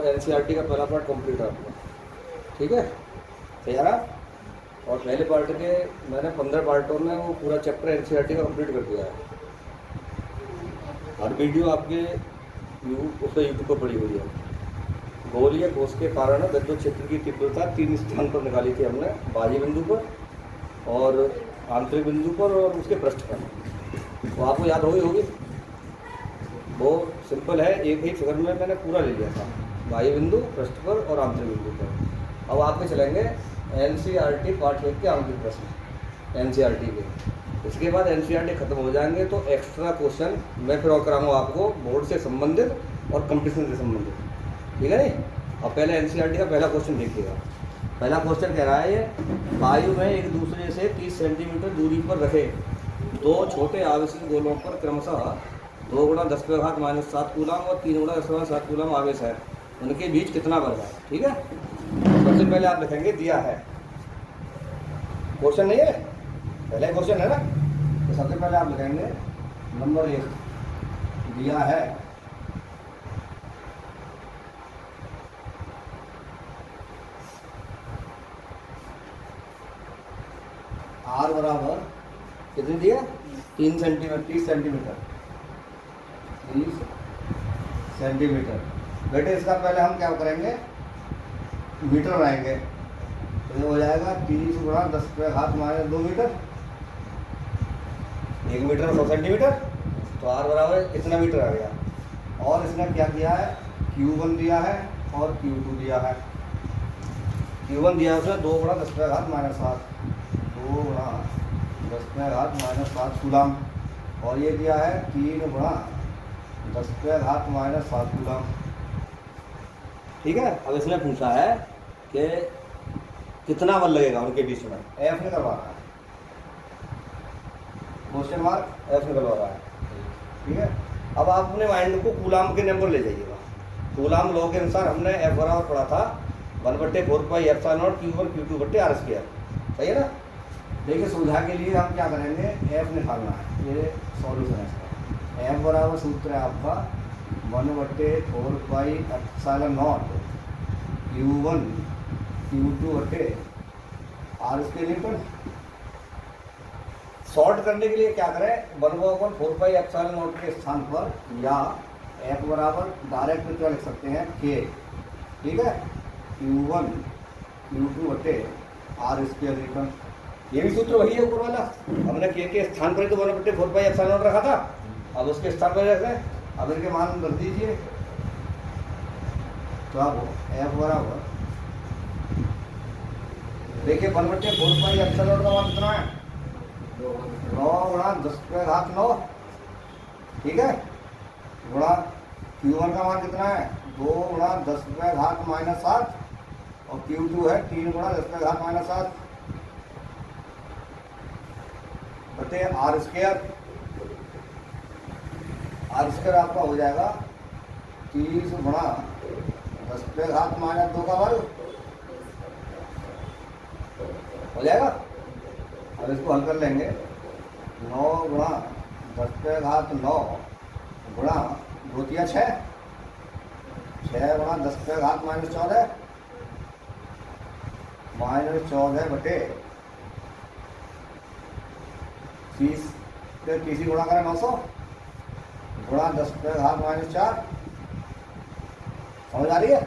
और एनसीईआरटी का पहला पार्ट कंप्लीट है आपका, ठीक है, तैयार है। और पहले पार्ट के मैंने 15 पार्टों में वो पूरा चैप्टर एनसीईआरटी का कंप्लीट कर दिया है। हर वीडियो आपके यूट्यूब पर पड़ी हुई है। गोल या कोष के कारण विद्युत क्षेत्र की तीव्रता 3 स्थान पर निकाली थी हमने, बाह्य बिंदु पर और आंतरिक बिंदु पर और उसके पृष्ठ पर। तो आपको याद होगी वो सिंपल है, एक ही फिगर में मैंने पूरा ले लिया था, बाह्य बिंदु, पृष्ठ पर और आंतरिक बिंदु पर। अब आपके चलेंगे एनसीईआरटी पार्ट 1 के आंतरिक प्रश्न एनसीईआरटी के। इसके बाद एनसीईआरटी खत्म हो जाएंगे तो एक्स्ट्रा क्वेश्चन मैं फिर और कराऊंगा आपको बोर्ड से संबंधित और कंपटीशन से संबंधित, ठीक है नहीं। अब पहले एनसीईआरटी का पहला क्वेश्चन देखिएगा। पहला क्वेश्चन कह रहा है ये वायु में एक दूसरे से 30 सेंटीमीटर दूरी पर रखे दो छोटे आवेशित गोलों पर क्रमशः 2 × 10⁻⁻7 कूलम और 3 × 10⁻7 कूलम आवेश है, उनके बीच कितना बल है, ठीक है। सबसे पहले आप लिखेंगे दिया है, क्वेश्चन नहीं है, पहले क्वेश्चन है ना, तो सबसे पहले आप लिखेंगे नंबर 1 दिया है आर बराबर कितनी दिया 3 सेंटीमीटर 30 सेंटीमीटर 30 सेंटीमीटर। बेटे इसका पहले हम क्या करेंगे, मीटर बनाएंगे, तो ये हो जाएगा 30 × 10⁻⁻2 मीटर, 1 मीटर 100 सेंटीमीटर, तो आर बराबर कितना मीटर आ गया। और इसने क्या किया है, Q1 दिया है और Q2 दिया है। Q1 दिया है उसने 2 × 10⁻⁻7 2 × 10⁻⁻7 कूलम, और ये दिया है 3 × 10⁻⁻7 कूलम, ठीक है। अब इसने पूछा है कि कितना बल लगेगा उनके बीच में, एफ निकलवा रहा है, क्वेश्चन मार्क एफ निकलवा रहा है, ठीक है। अब आप अपने माइंड को कूलम के नंबर ले जाइएगा। कूलम लॉ के अनुसार हमने एफ बराबर पढ़ा था 1/4πε0 Q1 Q2/r², सही है ना। देखिए सुविधा के लिए हम क्या करेंगे, एफ निकालना है, ये सॉल्यूशन है इसका। एफ बराबर सूत्र है आपका 1/4πε0 Q1 Q2/r² न्यूटन। शॉर्ट करने के लिए क्या करें, 1/4πε0 के स्थान पर या एफ बराबर डायरेक्ट में क्या लिख सकते हैं के, ठीक है, Q1 Q2/r² न्यूटन। ये भी सूत्र वही है ऊपर वाला, हमने के स्थान पर तो 1/4πε0 रखा था, अब उसके स्थान पर रख रहे हैं। अब इनके मान रख दीजिए, तो अब एफ बराबर देखिए 1/4πε0 का मान कितना है, 9 × 10⁻⁹, ठीक है, गुणा Q1 का मान कितना है 2 × 10⁻⁻7 और Q2 है 3 × 10⁻⁻7 बटे r²। r² आपका हो जाएगा 30 × 10⁻⁻2 का वर्ग हो जाएगा। अब इसको हल कर लेंगे, 9 × 10⁻9 गुणा 2 × 6 × 10⁻14 -14 बटे 30 गुणा करें 900 गुणा 10⁻⁻4, समझ आ रही है।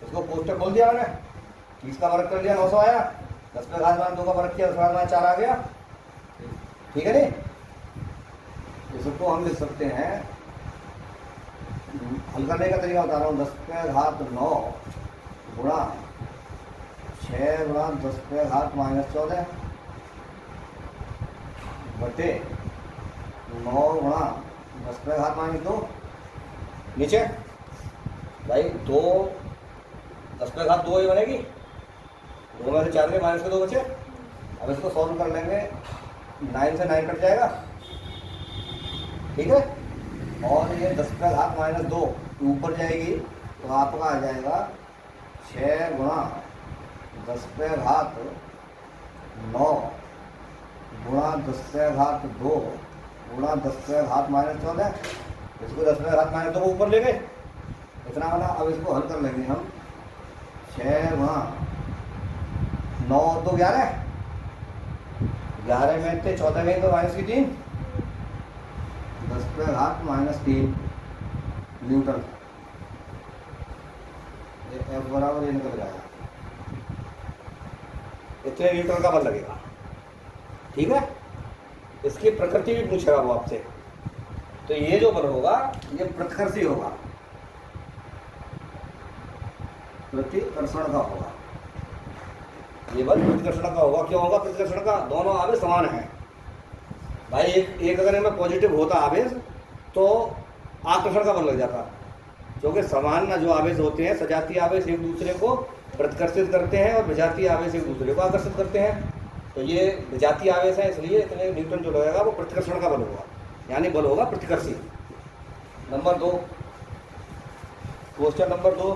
इसको कोष्टक खोल दिया मैंने, 30 का वर्ग कर लिया 900 आया, 10⁻2 का वर्ग किया 10⁻4 आ गया, ठीक है नहीं। इसको हम लिख सकते हैं, हल करने का तरीका बता रहा हूँ, 10⁻9 गुणा 6 × 10⁻14 बटे 9 × 10⁻2 नीचे भाई 2 10⁻2 ही बनेगी, 2 में से 4 के माइनस के 2 बचे। अब इसको सॉल्व कर लेंगे, 9 से 9 कट जाएगा, ठीक है, और ये 10⁻2 ऊपर जाएगी तो आपका आ जाएगा 6 × 10⁻9 गुणा 10⁻2 गुणा 10⁻14। इसको 10⁻2 को ऊपर ले गए, कितना बना? अब इसको हल कर लेंगे हम। 6 वहाँ 9 तो 11, 11 में थे 14 में तो -3, 10⁻³ न्यूटन। ये F बराबर ये निकल जाएगा, इतने न्यूटन का बल लगेगा। ठीक है, इसकी प्रकृति भी पूछेगा वो आपसे। तो ये जो बल होगा ये प्रतिकर्षी होगा, प्रतिकर्षण का होगा। ये बल प्रतिकर्षण का होगा। क्यों होगा प्रतिकर्षण का? दोनों आवेश समान हैं भाई। एक अगर इनमें पॉजिटिव होता आवेश तो आकर्षण का बल लग जाता, क्योंकि समान जो आवेश होते हैं, सजातीय आवेश एक दूसरे को प्रतिकर्षित करते हैं और विजातीय आवेश एक दूसरे को आकर्षित करते हैं। तो ये विजातीय आवेश है, इसलिए इतने न्यूटन जो लगेगा वो प्रतिकर्षण का बल होगा, यानी बल होगा प्रतिकर्षी। नंबर 2, क्वेश्चन नंबर 2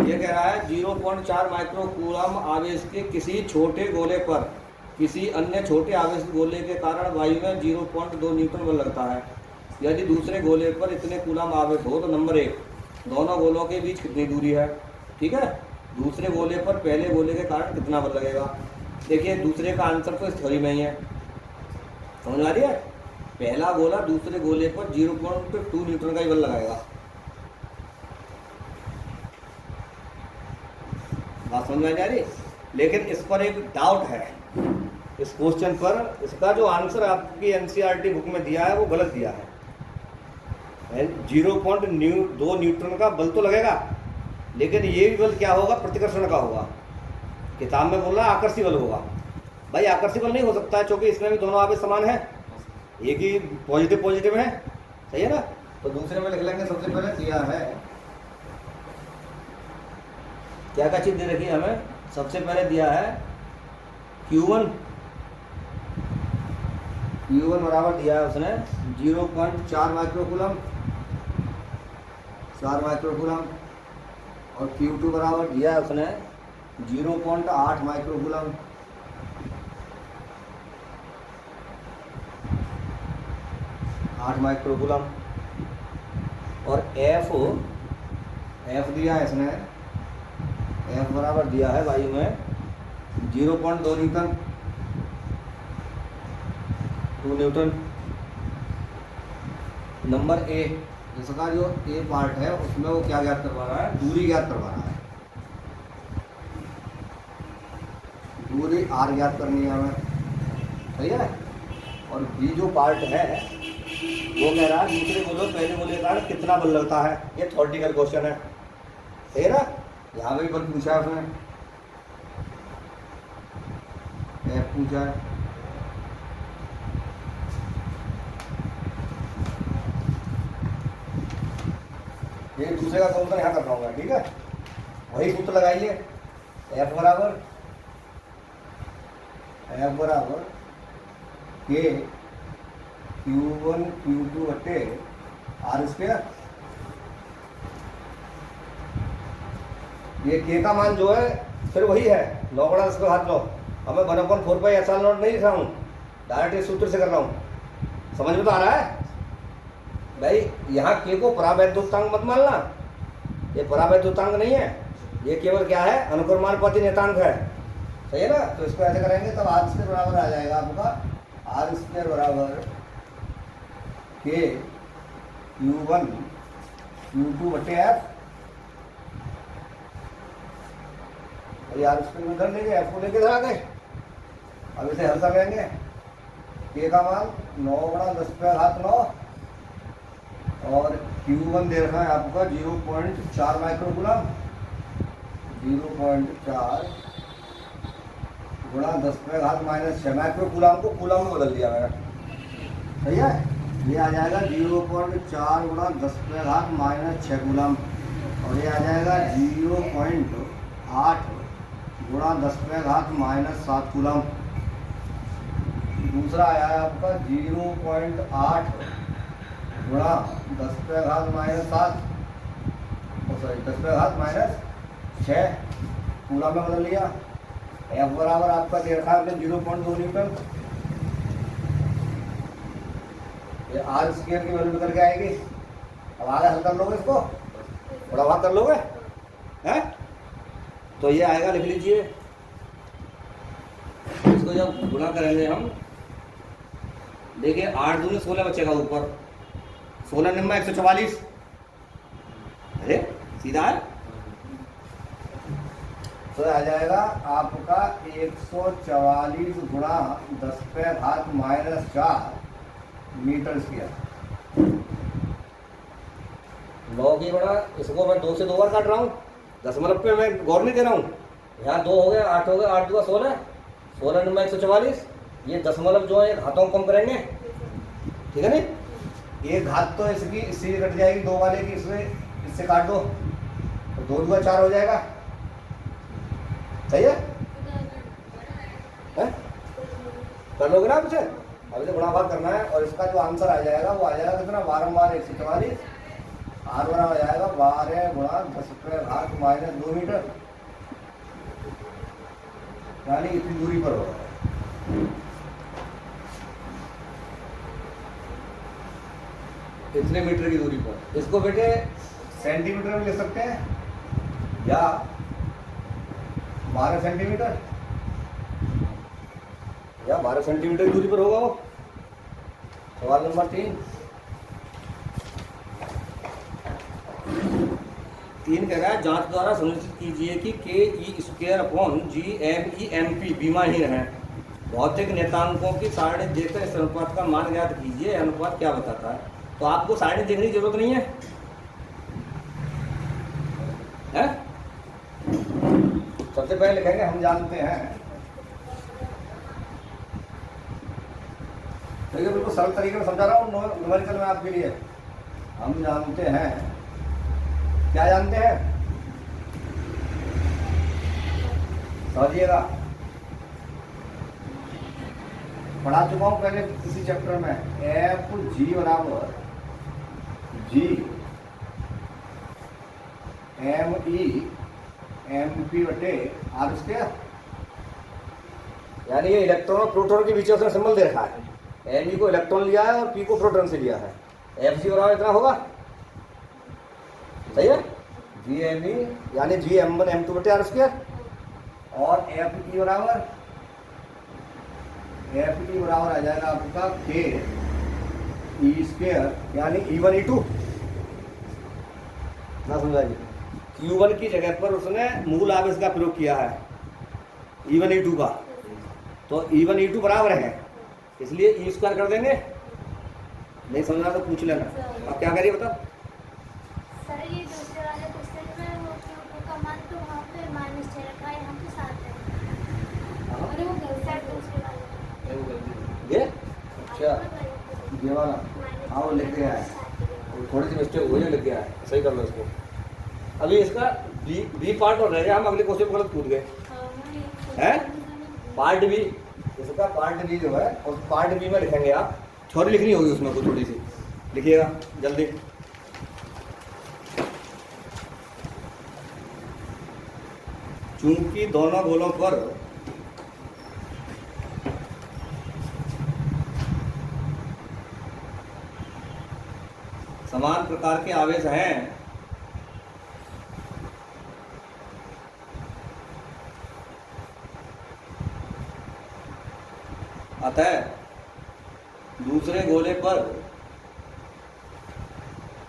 ये कह रहा है 0.4 माइक्रो कूलम आवेश के किसी छोटे गोले पर किसी अन्य छोटे आवेश गोले के कारण वायु में 0.2 न्यूटन बल लगता है। यदि दूसरे गोले पर इतने कूलम आवेश हो तो नंबर 1, दोनों गोलों के बीच कितनी दूरी है? ठीक है, दूसरे गोले पर पहले गोले के कारण कितना बल लगेगा? देखिए दूसरे का आंसर तो इस थ्योरी में ही है, समझ आ रही है? पहला गोला दूसरे गोले पर 0.2 न्यूटन का ही बल लगाएगा। बात समझ में आ रही? लेकिन इस पर एक डाउट है, इस क्वेश्चन पर इसका जो आंसर आपकी एनसीईआरटी बुक में दिया है वो गलत दिया है। 0.2 न्यूटन का बल तो लगेगा, लेकिन ये भी बल क्या होगा? प्रतिकर्षण का होगा। किताब में बोल रहा है आकर्षी बल होगा। भाई आकर्षी बल नहीं हो सकता है, क्योंकि इसमें भी दोनों आवेश समान है, एक ही पॉजिटिव है, सही है ना? तो दूसरे में लिख लेंगे। सबसे पहले दिया है क्या चीज दे रखी है हमें? सबसे पहले दिया है Q1 बराबर दिया है उसने 0.4 माइक्रोकूलम, 4 माइक्रोकूलम, और Q2 बराबर दिया है उसने 0.8 माइक्रोकूलम, 8 माइक्रोकूलम, और F दिया है इसने, F बराबर दिया है वायु में 0.2 न्यूटन, 2 न्यूटन। नंबर A, इसका जो A पार्ट है उसमें वो क्या ज्ञात करवा रहा है? दूरी ज्ञात करवा रहा है। दूरी R ज्ञात करनी है हमें, सही है? और B जो पार्ट है वो कह रहा है दूसरे गोले पहले गोले का कितना बल लगता है। ये थ्योरेटिकल क्वेश्चन है, सही है ना? यहाँ पे भी बल पूछा है उसने, F पूछा है। ये दूसरे का सॉल्यूशन यहाँ कर रहा हूँ, ठीक है? वही सूत्र लगाइए। F बराबर K Q1 Q2 बटे R²। ये K का मान जो है फिर वही है 9/10⁻⁹। अब मैं 1/4πε0 नहीं लिख रहा हूँ, डायरेक्ट इस सूत्र से कर रहा हूँ। समझ में तो आ रहा है भाई? यहाँ K को परावैद्युतांक मत मानना, ये परावैद्युतांक नहीं है, ये केवल क्या है? अनुक्रमानुपाती नियतांक है, सही है ना? तो इसको ऐसे करेंगे तब R² बराबर आ जाएगा आपका R² बराबर K Q1 Q2 बटे F। R² में इधर लेंगे, F को लेके इधर आ गए। अब इसे हल कर लेंगे। K का मान 9/10⁻⁹ और Q1 दे रखा है आपका 0.4 माइक्रोकूलम, 0.4 गुणा 10⁻⁻⁶ माइक्रोकूलम को कूलम में बदल दिया मैंने, सही है? ये आ जाएगा 0.4 गुणा 10⁻⁻⁶ कूलम, और ये आ जाएगा 0.8 गुणा 10⁻⁷ कूलम। दूसरा आया है आपका 0.8 गुणा 10⁻⁷, सॉरी 10⁻⁶ कूलम में बदल लिया। F बराबर आपका दे रखा है 0.2 न्यूटन। ये R² की वैल्यू निकल के आएगी अब आगे हल कर लोगे इसको, थोड़ा बहुत कर लोगे हैं? तो ये आएगा, लिख लीजिए। इसको जब गुणा करेंगे हम, देखिए 8 दूनी 16 बचेगा ऊपर, 16 निम्मा 144, अरे सीधा है। तो आ जाएगा आपका 144 गुणा 10⁻⁻4 मीटर स्क्वायर। 9 की गुणा, इसको मैं 2 से 2 बार काट रहा हूँ, दशमलव पे मैं गौर नहीं दे रहा हूँ। यहाँ 2 हो गया, 8 हो गया, 8 2 16, 16 निम्मा 144। ये दशमलव जो है घातों को कम करेंगे, ठीक है नहीं। एक घात तो इसकी इससे कट जाएगी, 2 वाले की इससे काट दो, तो 2 2 4 हो जाएगा, सही है? कर लोगे ना आप इसे? अभी तो गुणा भाग करना है, और इसका जो आंसर आ जाएगा वो आ जाएगा कितना, 12 144, आर बना हो जाएगा 12 गुणा 10⁻⁻2 मीटर, यानी इतनी दूरी पर होगा। इतने मीटर की दूरी पर। इसको बेटे सेंटीमीटर में ले सकते हैं या 12 सेंटीमीटर, या 12 सेंटीमीटर की दूरी पर होगा वो। सवाल नंबर 3 कह रहा है, जांच द्वारा सुनिश्चित कीजिए कि ke²/GME/MP बीमाहीन है। भौतिक नेतांकों की सारणी देखकर इस अनुपात का मान ज्ञात कीजिए। अनुपात क्या बताता है? तो आपको सारणी देखने की जरूरत नहीं है, हैं? सबसे पहले लिखेंगे हम जानते हैं, देखिए बिल्कुल सरल तरीके में समझा रहा हूँ न्यूमेरिकल में आपके लिए। हम जानते हैं, क्या जानते हैं समझिएगा, पढ़ा चुका हूँ पहले किसी चैप्टर में। FG बराबर GME/MP/r², यानी ये इलेक्ट्रॉन और प्रोटॉन के बीच में सिंबल दे रखा है। Me को इलेक्ट्रॉन लिया है और P को प्रोटॉन से लिया है। FG बराबर इतना होगा, सही है? GME यानी GM1M2/r², और FE बराबर आ जाएगा आपका KE² यानी E1 E2 ना, समझाइए। Q1 की जगह पर उसने मूल आवेश का प्रयोग किया है E1 E2 का, तो E1 E2 बराबर है, इसलिए E² कर देंगे। नहीं समझना तो पूछ लेना। अब क्या करिए बता। सर ये दूसरे वाले क्वेश्चन में वो Q2 का मान तो वहाँ पे -6 रखा है, यहाँ पे 7 है। अरे वो गलत है दूसरे वाले, ये अच्छा ये वाला, हाँ वो लिख गया है, थोड़ी सी मिस्टेक हुई है, लिख गया है, सही कर लो इसको। अभी इसका बी पार्ट और रह गया, हम अगले क्वेश्चन गलत पूछ गए हैं। पार्ट बी, इसका पार्ट बी जो है, उस पार्ट बी में लिखेंगे आप, थ्योरी लिखनी होगी उसमें कुछ थोड़ी सी, लिखिएगा जल्दी। चूंकि दोनों गोलों पर समान प्रकार के आवेश हैं, अतः दूसरे गोले पर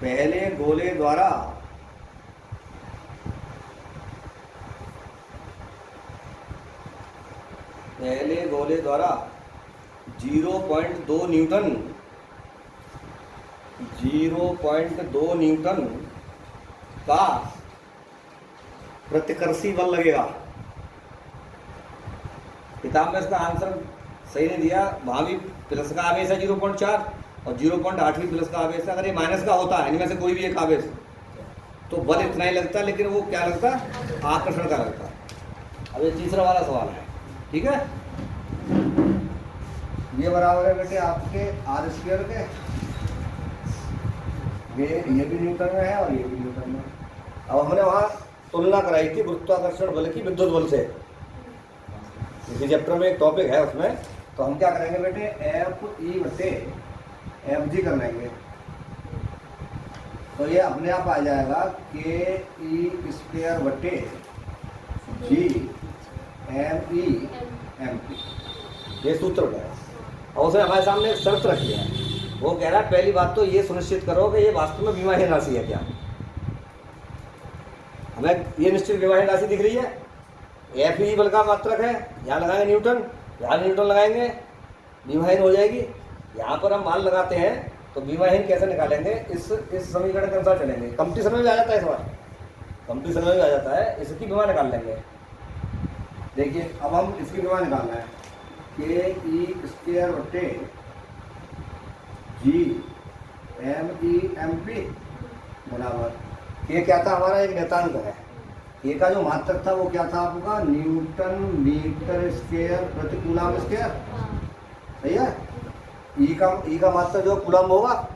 पहले गोले द्वारा पहले गोले द्वारा 0.2 न्यूटन 0.2 न्यूटन का प्रतिकर्षी बल लगेगा। किताब में इसका आंसर सही नहीं दिया, वहाँ भी प्लस का आवेश है 0.4 और 0.8 भी प्लस का आवेश है। अगर ये माइनस का होता है इनमें से कोई भी एक आवेश तो बल इतना ही लगता, लेकिन वो क्या लगता, आकर्षण का लगता। अब ये तीसरा वाला सवाल है, ठीक है। ये बराबर है बेटे आपके r² के, ये भी न्यूटन में है और ये भी न्यूटन में। अब हमने वहाँ तुलना कराई थी गुरुत्वाकर्षण बल की विद्युत बल से, इसी चैप्टर में एक टॉपिक है उसमें। तो हम क्या करेंगे बेटे, FE/FG कर लेंगे। तो ये अपने आप आ जाएगा ke² बटे GME/MP। ये सूत्र है। और उसने हमारे सामने एक शर्त रखी है। वो कह रहा है पहली बात तो ये सुनिश्चित करो कि ये वास्तव में विमाहीन राशि है क्या। हमें ये निश्चित विमाहीन राशि दिख रही है, Fe बल का मात्रक है, यहाँ लगाएंगे न्यूटन, यहाँ न्यूटन लगाएंगे, विमाहीन हो जाएगी। यहाँ पर हम मान लगाते हैं तो विमाहीन कैसे निकालेंगे, इस समीकरण के अनुसार चलेंगे। कंपटीशन में भी आ जाता है, सवाल कंपटीशन में भी आ जाता है। इसकी विमा निकाल लेंगे। देखिए अब हम इसकी विमा निकालना है, ke² बटे GME/MP बराबर के क्या था हमारा, एक नियतांक है। ये का जो मात्रक था वो क्या था आपका, न्यूटन मीटर स्क्वायर प्रति कूलम स्क्वायर। सही है। ई का मात्रक जो कूलम होगा,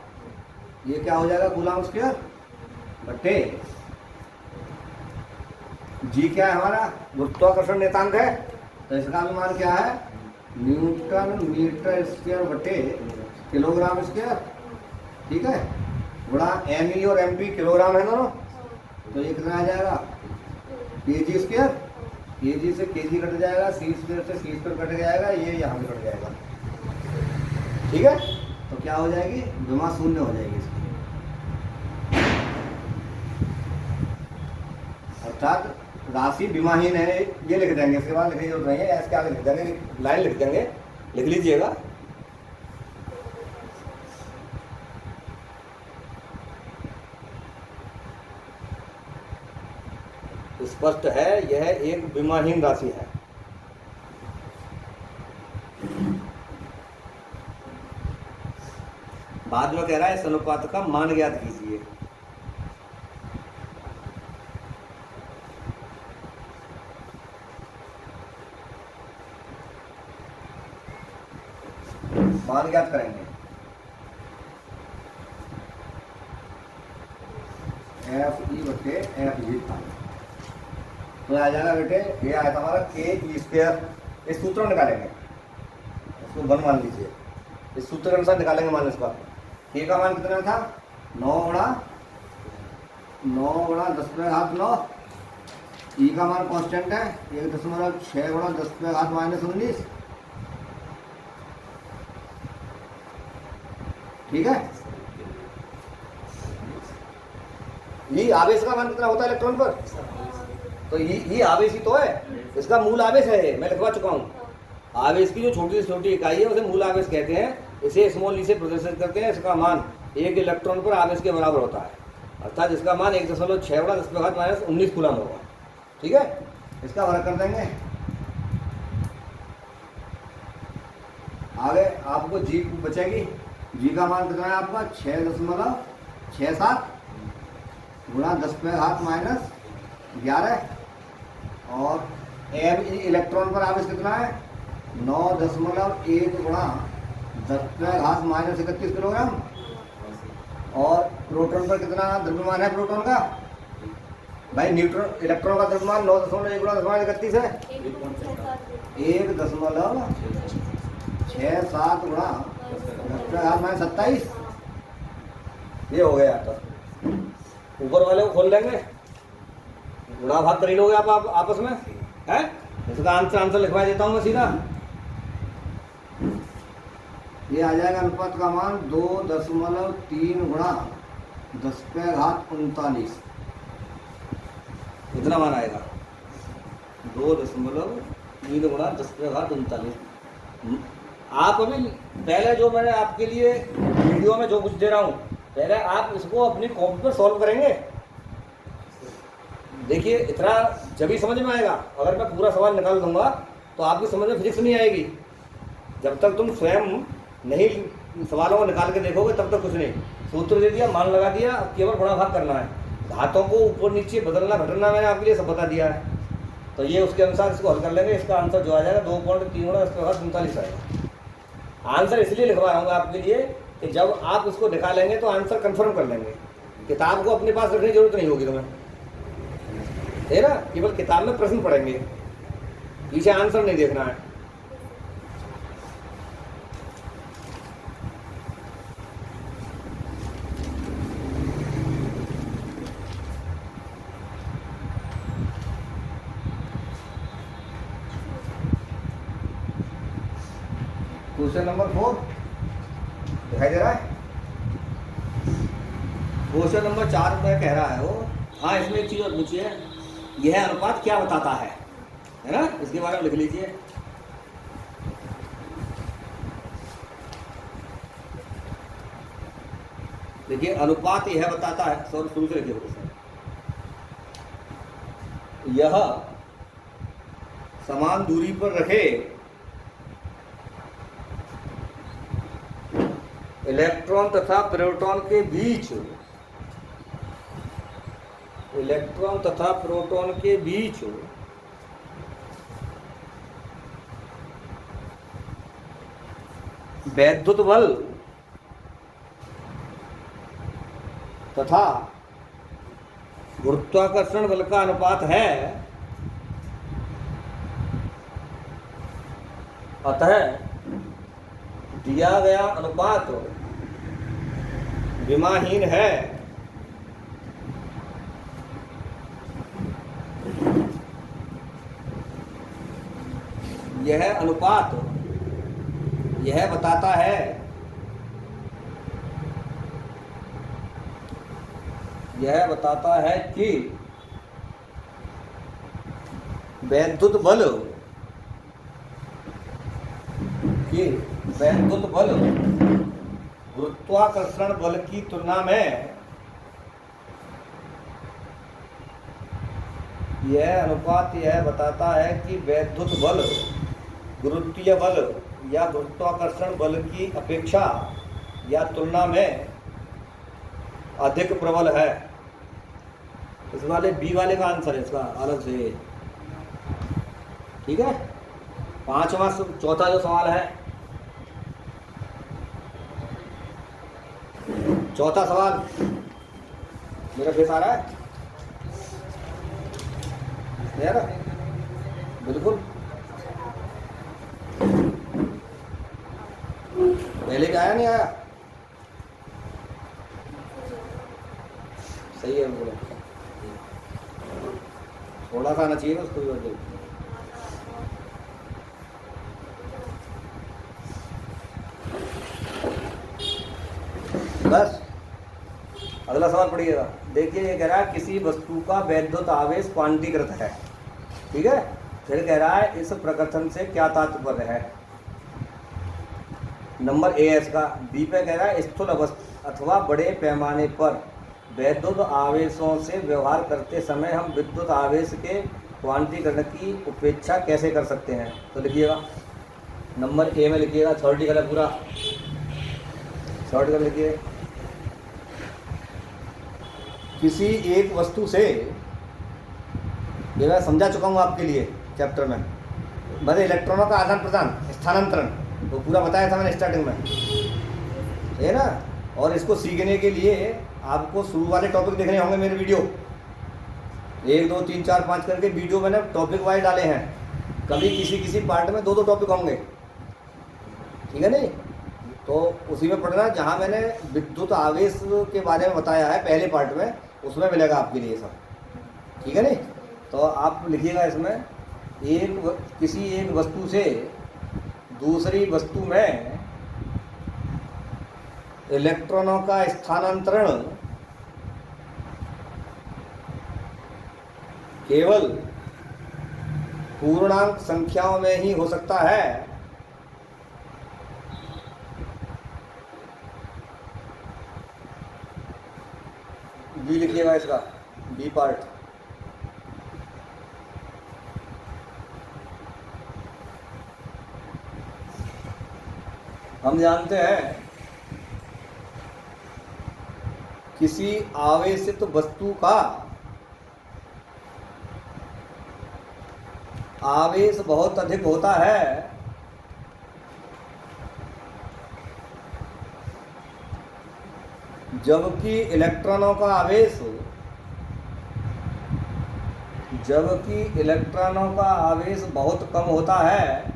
ये क्या हो जाएगा, कूलम स्क्वायर बटे जी क्या है हमारा, गुरुत्वाकर्षण नियतांक है। तो इसका अनुमान क्या है, न्यूटन मीटर स्क्वायर बटे किलोग्राम स्क्वायर। ठीक है, गुणा ME और MP किलोग्राम है दोनों। तो ये कितना आ जाएगा, kg²। kg से kg कट जाएगा, c² से c² कट जाएगा, ये यहाँ पे कट जाएगा। ठीक है, तो क्या हो जाएगी, विमा शून्य हो जाएगी इसकी। अर्थात राशि विमाहीन है, ये लिख देंगे। इसके बाद लिखने की जरूरत नहीं है, इसके आगे लिख देंगे, लाइन लिख देंगे, लिख लीजिएगा। स्पष्ट है, यह एक विमाहीन राशि है। बाद में कह रहा है इस अनुपात का मान ज्ञात कीजिए। मान ज्ञात करेंगे, Fe बटे Fg था। तो आ जाएगा बेटे, ये आया था हमारा ke²। इस सूत्र निकालेंगे, इसको 1 मान लीजिए। इस सूत्र के अनुसार निकालेंगे मान। इस बार के का मान कितना था, 9 गुणा 10⁻⁹। ई का मान कांस्टेंट है 1.6 गुणा 10⁻−19। ठीक है, ये आवेश का मान कितना होता है इलेक्ट्रॉन पर, तो ये आवेश ही तो है, इसका मूल आवेश है, मैं लिखवा चुका हूँ। आवेश की जो छोटी से छोटी इकाई है उसे मूल आवेश कहते हैं। इसे स्मॉल ई से प्रदर्शित करते हैं। इसका मान 1 इलेक्ट्रॉन पर आवेश के बराबर होता है, अर्थात इसका मान 1.6 गुणा 10⁻−19 कूलम होगा। ठीक है, इसका वर्ग कर देंगे। आगे आपको जी बचेगी, जी का मान कितना है आपका 6.67 गुणा 10⁻−11। और ME इलेक्ट्रॉन पर आवेश कितना है, 9.1 गुणा 10⁻−31 किलोग्राम। और प्रोटॉन पर कितना द्रव्यमान है प्रोटॉन का, भाई न्यूट्रॉन इलेक्ट्रॉन का द्रव्यमान 9.1 गुणा 10⁻31 है, 1.67 गुणा 10⁻27। ये हो गया। तो ऊपर वाले को खोल लेंगे, गुणा भाग कर ही लोगे आप आपस में है। इसका आंसर लिखवा देता हूँ मैं सीधा। ये आ जाएगा अनुपात का मान 2.3 गुणा 10⁻39। इतना मान आएगा, 2.3 गुणा 10⁻39। आप अभी पहले जो मैंने आपके लिए वीडियो में जो कुछ दे रहा हूँ, पहले आप इसको अपनी कॉपी पर सॉल्व करेंगे। देखिए इतना जब ही समझ में आएगा। अगर मैं पूरा सवाल निकाल दूंगा तो आपकी समझ में फिजिक्स नहीं आएगी। जब तक तुम स्वयं नहीं सवालों को निकाल के देखोगे तब तक कुछ नहीं। सूत्र दे दिया, मान लगा दिया, अब केवल गुणा भाग करना है। घातों को ऊपर नीचे बदलना घटना मैंने आपके लिए सब बता दिया है। तो ये उसके अनुसार इसको हल कर लेंगे। इसका आंसर जो आ जाएगा 2.3 गुणा 10⁻39 आएगा। आंसर इसलिए लिखवा रहा हूँ आपके लिए कि जब आप इसको निकालेंगे तो आंसर कंफर्म कर लेंगे। किताब को अपने पास रखने की जरूरत नहीं होगी तुम्हें, है ना। केवल किताब में प्रश्न पढ़ेंगे, पीछे आंसर नहीं देखना है। क्वेश्चन नंबर 4 दिखाई दे रहा है। क्वेश्चन नंबर 4 में कह रहा है वो, हाँ इसमें एक चीज़ और पूछी है, यह अनुपात क्या बताता है ना, इसके बारे में लिख लीजिए। देखिए अनुपात यह बताता है, सर शुरू से लिखिए क्वेश्चन, यह समान दूरी पर रखे इलेक्ट्रॉन तथा प्रोटॉन के बीच, इलेक्ट्रॉन तथा प्रोटॉन के बीच वैद्युत बल तथा गुरुत्वाकर्षण बल का अनुपात है, अतः दिया गया अनुपात विमाहीन है। यह अनुपात यह बताता है, यह बताता है कि वैद्युत बल गुरुत्वाकर्षण बल की तुलना में, यह अनुपात यह बताता है कि वैद्युत बल गुरुत्वीय बल या गुरुत्वाकर्षण बल की अपेक्षा या तुलना में अधिक प्रबल है। इस वाले बी वाले का आंसर है इसका अलग से, ठीक है। चौथा जो सवाल है, चौथा सवाल मेरा फेस आ रहा है, नहीं आ रहा? बिल्कुल पहले का आया नहीं आया, सही है बोलो, थोड़ा सा आना चाहिए बस, कोई बात नहीं। बस अगला सवाल पढ़िएगा। देखिए ये कह रहा है किसी वस्तु का वैद्युत आवेश क्वांटीकृत है, ठीक है। फिर कह रहा है इस प्रकथन से क्या तात्पर्य है। नंबर ए एस का। बी पे कह रहा है स्थूल अवस्था अथवा बड़े पैमाने पर वैद्युत आवेशों से व्यवहार करते समय हम विद्युत आवेश के क्वांटीकरण की उपेक्षा कैसे कर सकते हैं। तो लिखिएगा नंबर ए में लिखिएगा, थ्योरेटिकल है पूरा, थ्योरेटिकल लिखिए। किसी एक वस्तु से, ये मैं समझा चुका हूँ आपके लिए चैप्टर में, मतलब इलेक्ट्रॉनों का आदान प्रदान स्थानांतरण वो पूरा बताया था मैंने स्टार्टिंग में, है ना। और इसको सीखने के लिए आपको शुरू वाले टॉपिक देखने होंगे मेरे वीडियो, 1 2 3 4 5 करके वीडियो मैंने टॉपिक वाइज डाले हैं। कभी किसी पार्ट में 2 टॉपिक होंगे, ठीक है नहीं। तो उसी में पढ़ना जहाँ मैंने विद्युत आवेश के बारे में बताया है पहले पार्ट में, उसमें मिलेगा आपके लिए सब, ठीक है नहीं। तो आप लिखिएगा इसमें, किसी एक वस्तु से दूसरी वस्तु में इलेक्ट्रॉनों का स्थानांतरण केवल पूर्णांक संख्याओं में ही हो सकता है। बी लिखिएगा इसका, बी पार्ट। हम जानते हैं किसी आवेशित वस्तु का आवेश बहुत अधिक होता है जबकि इलेक्ट्रॉनों का आवेश बहुत कम होता है।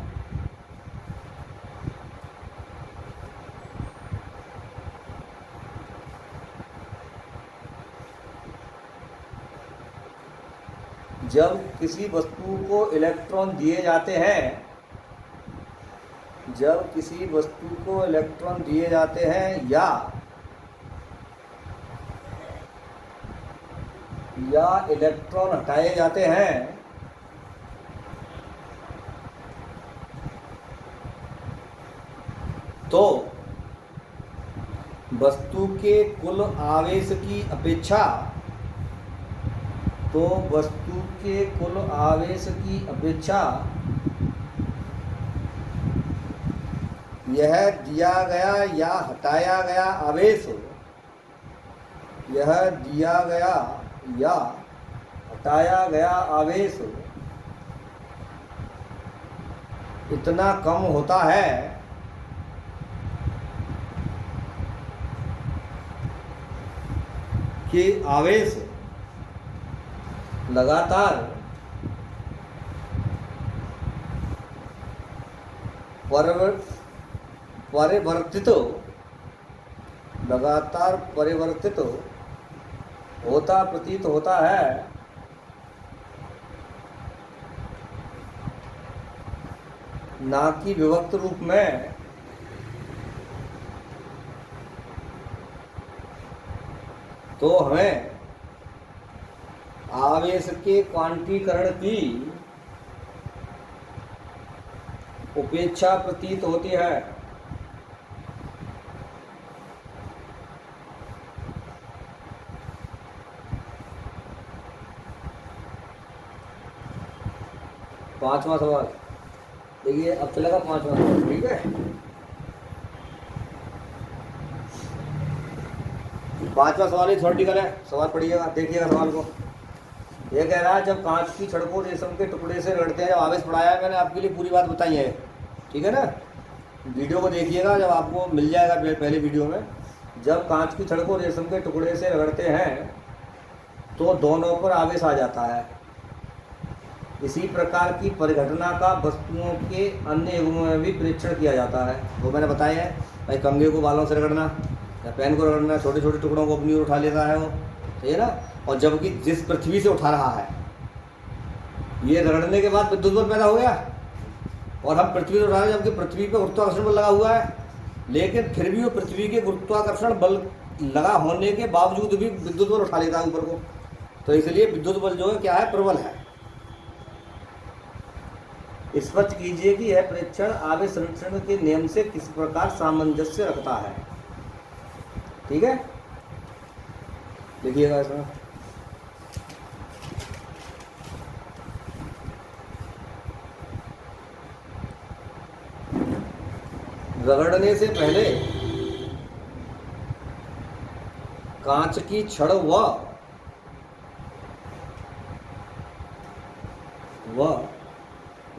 जब किसी वस्तु को इलेक्ट्रॉन दिए जाते हैं जब किसी वस्तु को इलेक्ट्रॉन दिए जाते हैं या इलेक्ट्रॉन हटाए जाते हैं तो वस्तु के कुल आवेश की अपेक्षा यह दिया गया या हटाया गया आवेश इतना कम होता है कि आवेश लगातार परिवर्तित होता प्रतीत होता है, ना कि विभक्त रूप में। तो हमें आवेश के क्वांटीकरण की उपेक्षा प्रतीत होती है। पांचवा सवाल देखिए, अब चलेगा पांचवा सवाल, ठीक है। पांचवा सवाल ही थ्योरेटिकल है, सवाल पढ़िएगा, देखिएगा सवाल को। ये कह रहा है जब कांच की छड़ को रेशम के टुकड़े से रगड़ते हैं, जब आवेश पढ़ाया है मैंने आपके लिए, पूरी बात बताई है, ठीक है ना। वीडियो को देखिएगा, जब आपको मिल जाएगा पहले वीडियो में। जब कांच की छड़ को रेशम के टुकड़े से रगड़ते हैं तो दोनों पर आवेश आ जाता है। इसी प्रकार की परिघटना का वस्तुओं के अन्य युग्मों में भी परीक्षण किया जाता है। वो मैंने बताया है भाई, कंघे को बालों से रगड़ना या पेन को रगड़ना, छोटे छोटे टुकड़ों को अपनी ओर उठा लेता है वो, सही है ना। और जबकि जिस पृथ्वी से उठा रहा है, ये रगड़ने के बाद विद्युत बल पैदा हो गया, और हम पृथ्वी से उठा रहे हैं जबकि पृथ्वी पर गुरुत्वाकर्षण बल लगा हुआ है, लेकिन फिर भी वो पृथ्वी के गुरुत्वाकर्षण बल लगा होने के बावजूद भी विद्युत बल उठा लेता है ऊपर को। तो इसलिए विद्युत बल जो है क्या है, प्रबल है। स्पष्ट कीजिए कि यह परीक्षण आवेश संरक्षण के नियम से किस प्रकार सामंजस्य रखता है, ठीक है। देखिएगा इसमें, रगड़ने से पहले कांच की छड़ व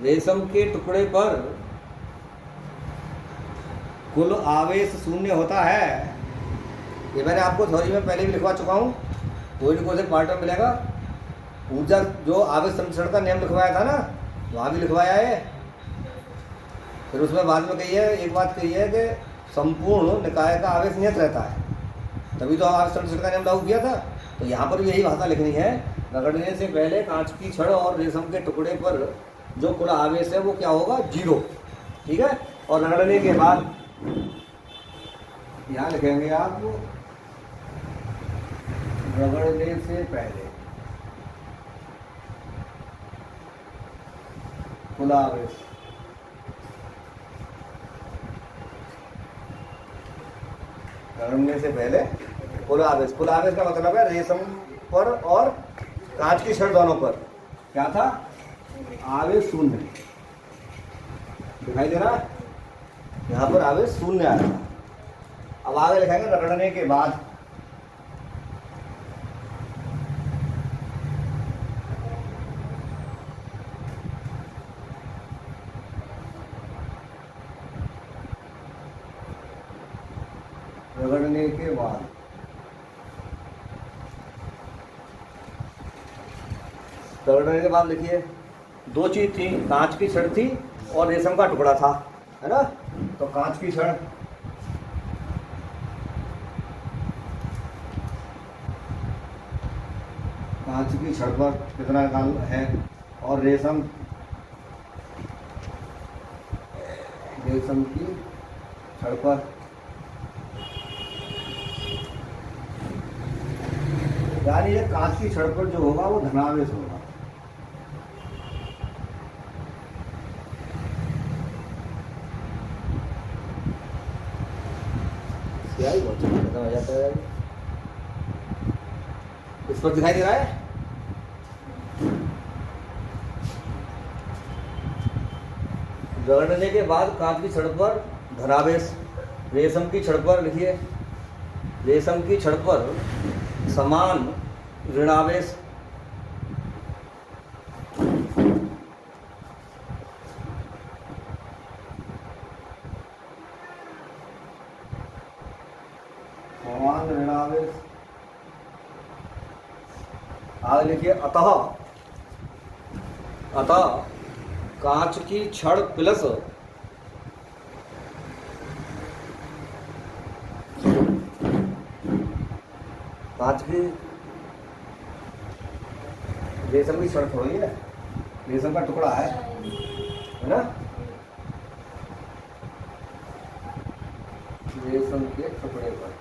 रेशम के टुकड़े पर कुल आवेश शून्य होता है। ये मैंने आपको थ्योरी में पहले भी लिखवा चुका हूँ, कोई न कोई से पार्ट में मिलेगा। ऊर्जा जो आवेश संरक्षण का नियम लिखवाया था ना, वहाँ भी लिखवाया है। फिर उसमें बाद में कही है, एक बात कही है कि संपूर्ण निकाय का आवेश नियत रहता है, तभी तो आवेश संरक्षण का नियम लागू किया था। तो यहाँ पर भी यही भाषा लिखनी है, रगड़ने से पहले कांच की छड़ और रेशम के टुकड़े पर जो कुल आवेश है वो क्या होगा, 0, ठीक है। और रगड़ने के बाद यहाँ लिखेंगे आप, रगड़ने से पहले कुल आवेश, रगड़ने से पहले कुल आवेश। कुल आवेश का मतलब है रेशम पर और कांच की छड़ दोनों पर क्या था, आवेश शून्य। दिखाई दे रहा है, यहाँ पर आवेश शून्य आ रहा है। अब आगे लिखेंगे रगड़ने के बाद। रगड़ने के बाद रगड़ने के बाद लिखिए, 2 चीज थी, कांच की छड़ थी और रेशम का टुकड़ा था, है ना। तो कांच की छड़, कांच की छड़ पर कितना काल है, और रेशम रेशम की छड़ पर यानी ये कांच की छड़ पर जो होगा वो धनावेश होगा। स्याही बहुत खत्म हो जाता है। इस पर दिखाई दे रहा है। रगड़ने के बाद कांच की छड़ पर धनावेश, रेशम की छड़ पर लिखिए, रेशम की छड़ पर समान ऋणावेश, समान ऋणावेश। आगे लिखिए अतः, अतः कांच की छड़ प्लस कांच की रेशम की छड़ थोड़ी है, रेशम का टुकड़ा है ना, रेशम के टुकड़े पर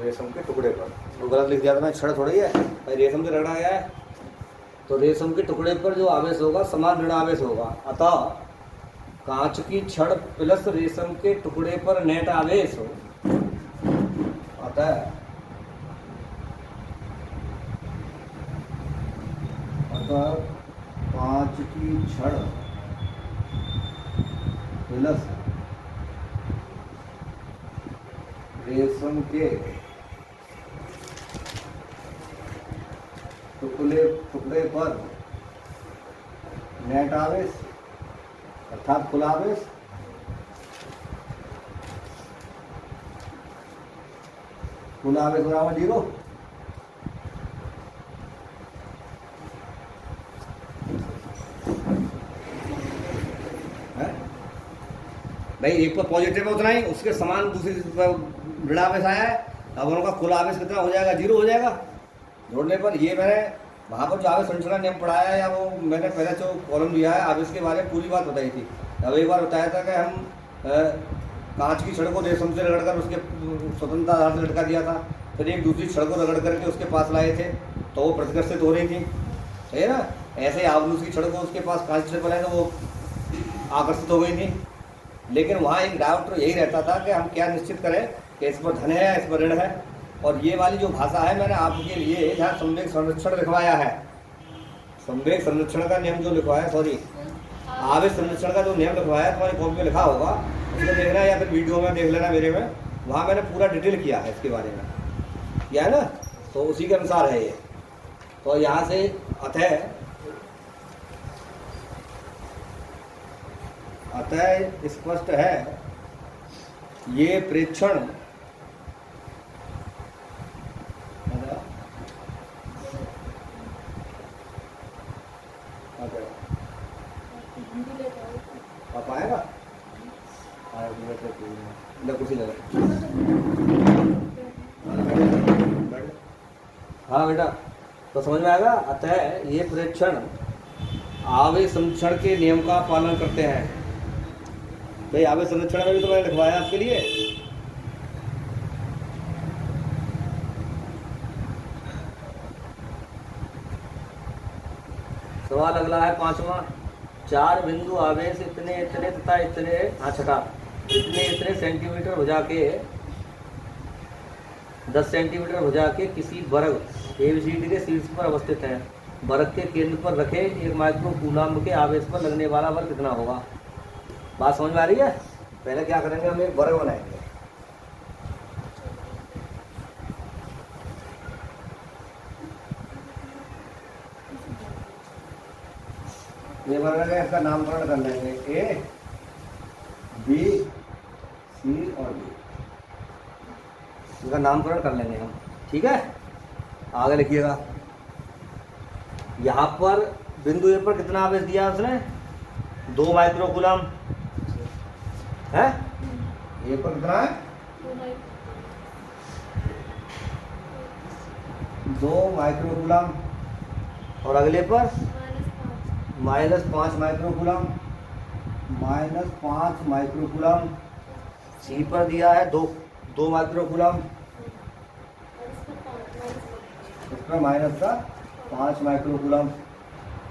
रेशम के टुकड़े पर तो गलत लिख दिया था मैं, छड़ थोड़ी है भाई, रेशम से रगड़ा गया है। तो रेशम के टुकड़े पर जो आवेश होगा समान ऋणावेश होगा। अतः कांच की छड़ प्लस रेशम के टुकड़े पर नेट आवेश हो, अतः कांच की छड़ प्लस रेशम के टुकड़े पर नेट आवेश अर्थात कुल आवेश बराबर 0। भाई एक पर पॉजिटिव है उतना ही, उसके समान दूसरी पर ऋणावेश आया है। अब उनका कुल आवेश कितना हो जाएगा? 0 हो जाएगा जोड़ने पर। ये मैंने वहाँ पर जो आवेश संरचना नियम पढ़ाया है या वो मैंने पहले जो कॉलम दिया है आवेश के बारे में पूरी बात बताई थी। अब एक बार बताया था कि हम कांच की छड़ को रेशम से रगड़ कर उसके स्वतंत्रता आधार से लटका दिया था, फिर एक दूसरी छड़ को रगड़ करके उसके पास लाए थे तो वो प्रतिकर्षित हो रही थी, सही है ना। ऐसे ही आप दूसरी छड़ को उसके पास कांच की छड़ पर लाए तो वो आकर्षित हो गई थी। लेकिन वहाँ एक डाउट तो यही रहता था कि हम क्या निश्चित करें कि इस पर धन है या इस पर ऋण है। और ये वाली जो भाषा है मैंने आपके लिए जहाँ संवेग संरक्षण लिखवाया है, संवेग संरक्षण का नियम जो लिखवाया, सॉरी आवेश संरक्षण का जो नियम लिखवाया है तुम्हारी कॉपी में लिखा होगा, उसको देखना या फिर वीडियो में देख लेना मेरे में, वहाँ मैंने पूरा डिटेल किया है इसके बारे में, किया है ना। तो उसी के अनुसार है ये। तो यहाँ से अतः स्पष्ट है ये प्रेक्षण आप आएगा कुर्सी लगा। हाँ बेटा, तो समझ में आएगा। अतः ये प्रेक्षण आवेश संरक्षण के नियम का पालन करते हैं। भाई आवेश संरक्षण में भी तो मैंने लिखवाया आपके लिए। सवाल अगला है 5वां। 4 बिंदु आवेश इतने इतने तथा इतने, हाँ छठा, इतने इतने सेंटीमीटर भुजा के 10 सेंटीमीटर भुजा के किसी वर्ग ABCD के शीर्ष पर अवस्थित है। वर्ग के केंद्र पर रखे 1 माइक्रो कूलम्ब के आवेश पर लगने वाला बल कितना होगा? बात समझ में आ रही है? पहले क्या करेंगे, हम एक वर्ग बनाएंगे। ये वर्ग है, इसका नामकरण कर लेंगे A, B, C और D। इसका नामकरण कर लेंगे हम, ठीक है। आगे लिखिएगा, यहाँ पर बिंदु ए पर कितना आवेश दिया उसने? 2 माइक्रो कूलम है। ए पर कितना है? 2 माइक्रो कूलम। और अगले पर -5 माइक्रोकूलम, -5 माइक्रोकूलम। सी पर दिया है 2 माइक्रोकूलम, इस पर माइनस का 5 माइक्रोकूलम।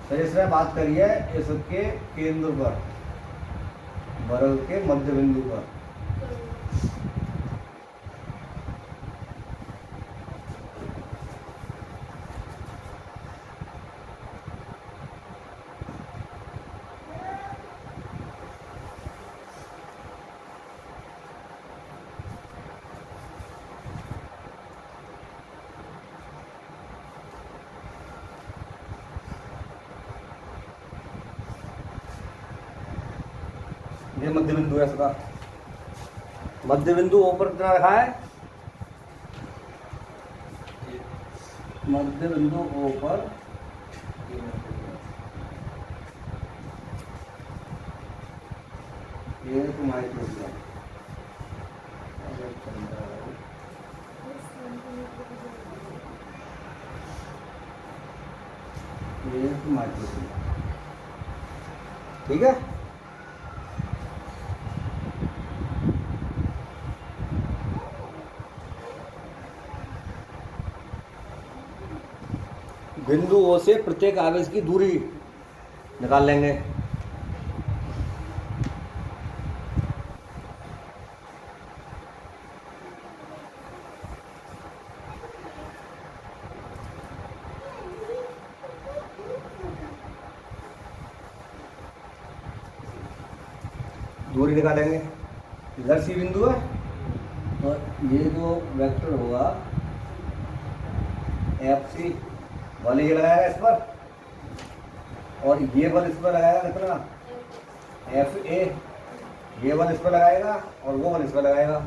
तो इसमें बात करिए इसके केंद्र पर, बर्ग के मध्य बिंदु पर। ये मध्य बिंदु है इसका। मध्य बिंदु ओ पर कितना रखा है? मध्य बिंदु ओ पर 1 माइक्रोकूलम। 1 माइक्रोकूलम, ठीक है। बिंदु ओ से प्रत्येक आवेश की दूरी निकाल लेंगे। दूरी निकालेंगे, इधर सी बिंदु है और ये जो वेक्टर होगा एफ सी बल ये लगाएगा इस पर, और ये बल इस पर लगाएगा कितना? F A. ये बल इस पर लगाएगा और वो बल इस पर लगाएगा,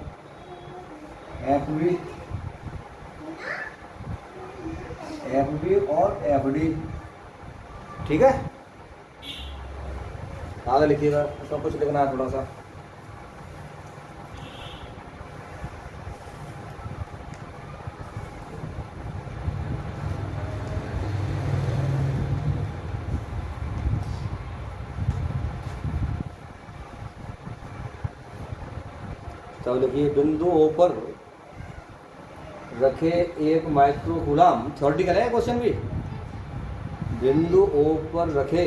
एफ बी। एफ बी और एफ डी, ठीक है। आगे लिखिएगा, इसका कुछ लिखना है थोड़ा सा। तब लिखिए बिंदु ओ पर रखे 1 माइक्रोकूलम। थ्योरेटिकल है क्वेश्चन भी। बिंदु ओ पर रखे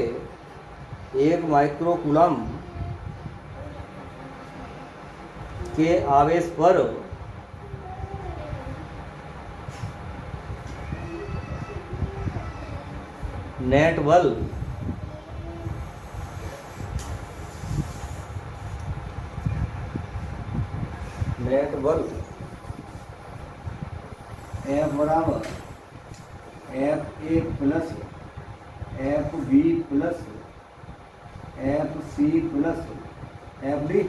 1 माइक्रोकूलम के आवेश पर नेट बल F बराबर F A plus F B plus F C plus F D.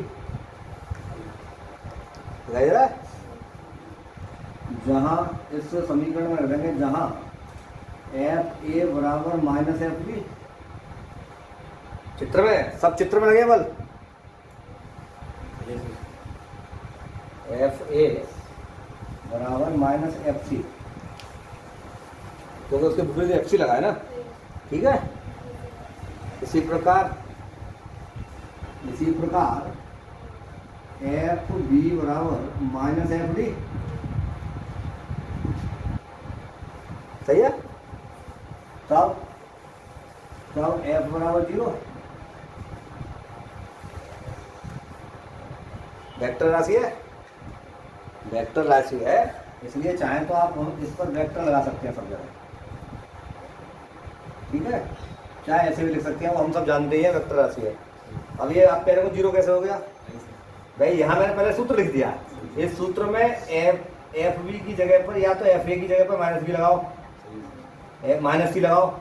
जहां इस समीकरण में रख देंगे जहां एफ ए बराबर माइनस एफ बी। चित्र में, सब चित्र में लगे बल। एफ ए बराबर माइनस एफ सी, क्योंकि उसके विपरीत एफ सी लगा है ना, ठीक है। इसी प्रकार एफ बी बराबर माइनस एफ डी, सही है। तब एफ बराबर 0। वेक्टर राशि है, वेक्टर राशि है, इसलिए चाहें तो आप इस पर वेक्टर लगा सकते हैं सब जगह, ठीक है। चाहे ऐसे भी लिख सकते हैं, वो हम सब जानते ही हैं वेक्टर राशि है। अब ये आप कह रहे हो 0 कैसे हो गया भाई? यहाँ मैंने पहले सूत्र लिख दिया। इस सूत्र में एफ बी की जगह पर या तो एफ ए की जगह पर माइनस बी लगाओ, माइनस सी लगाओ,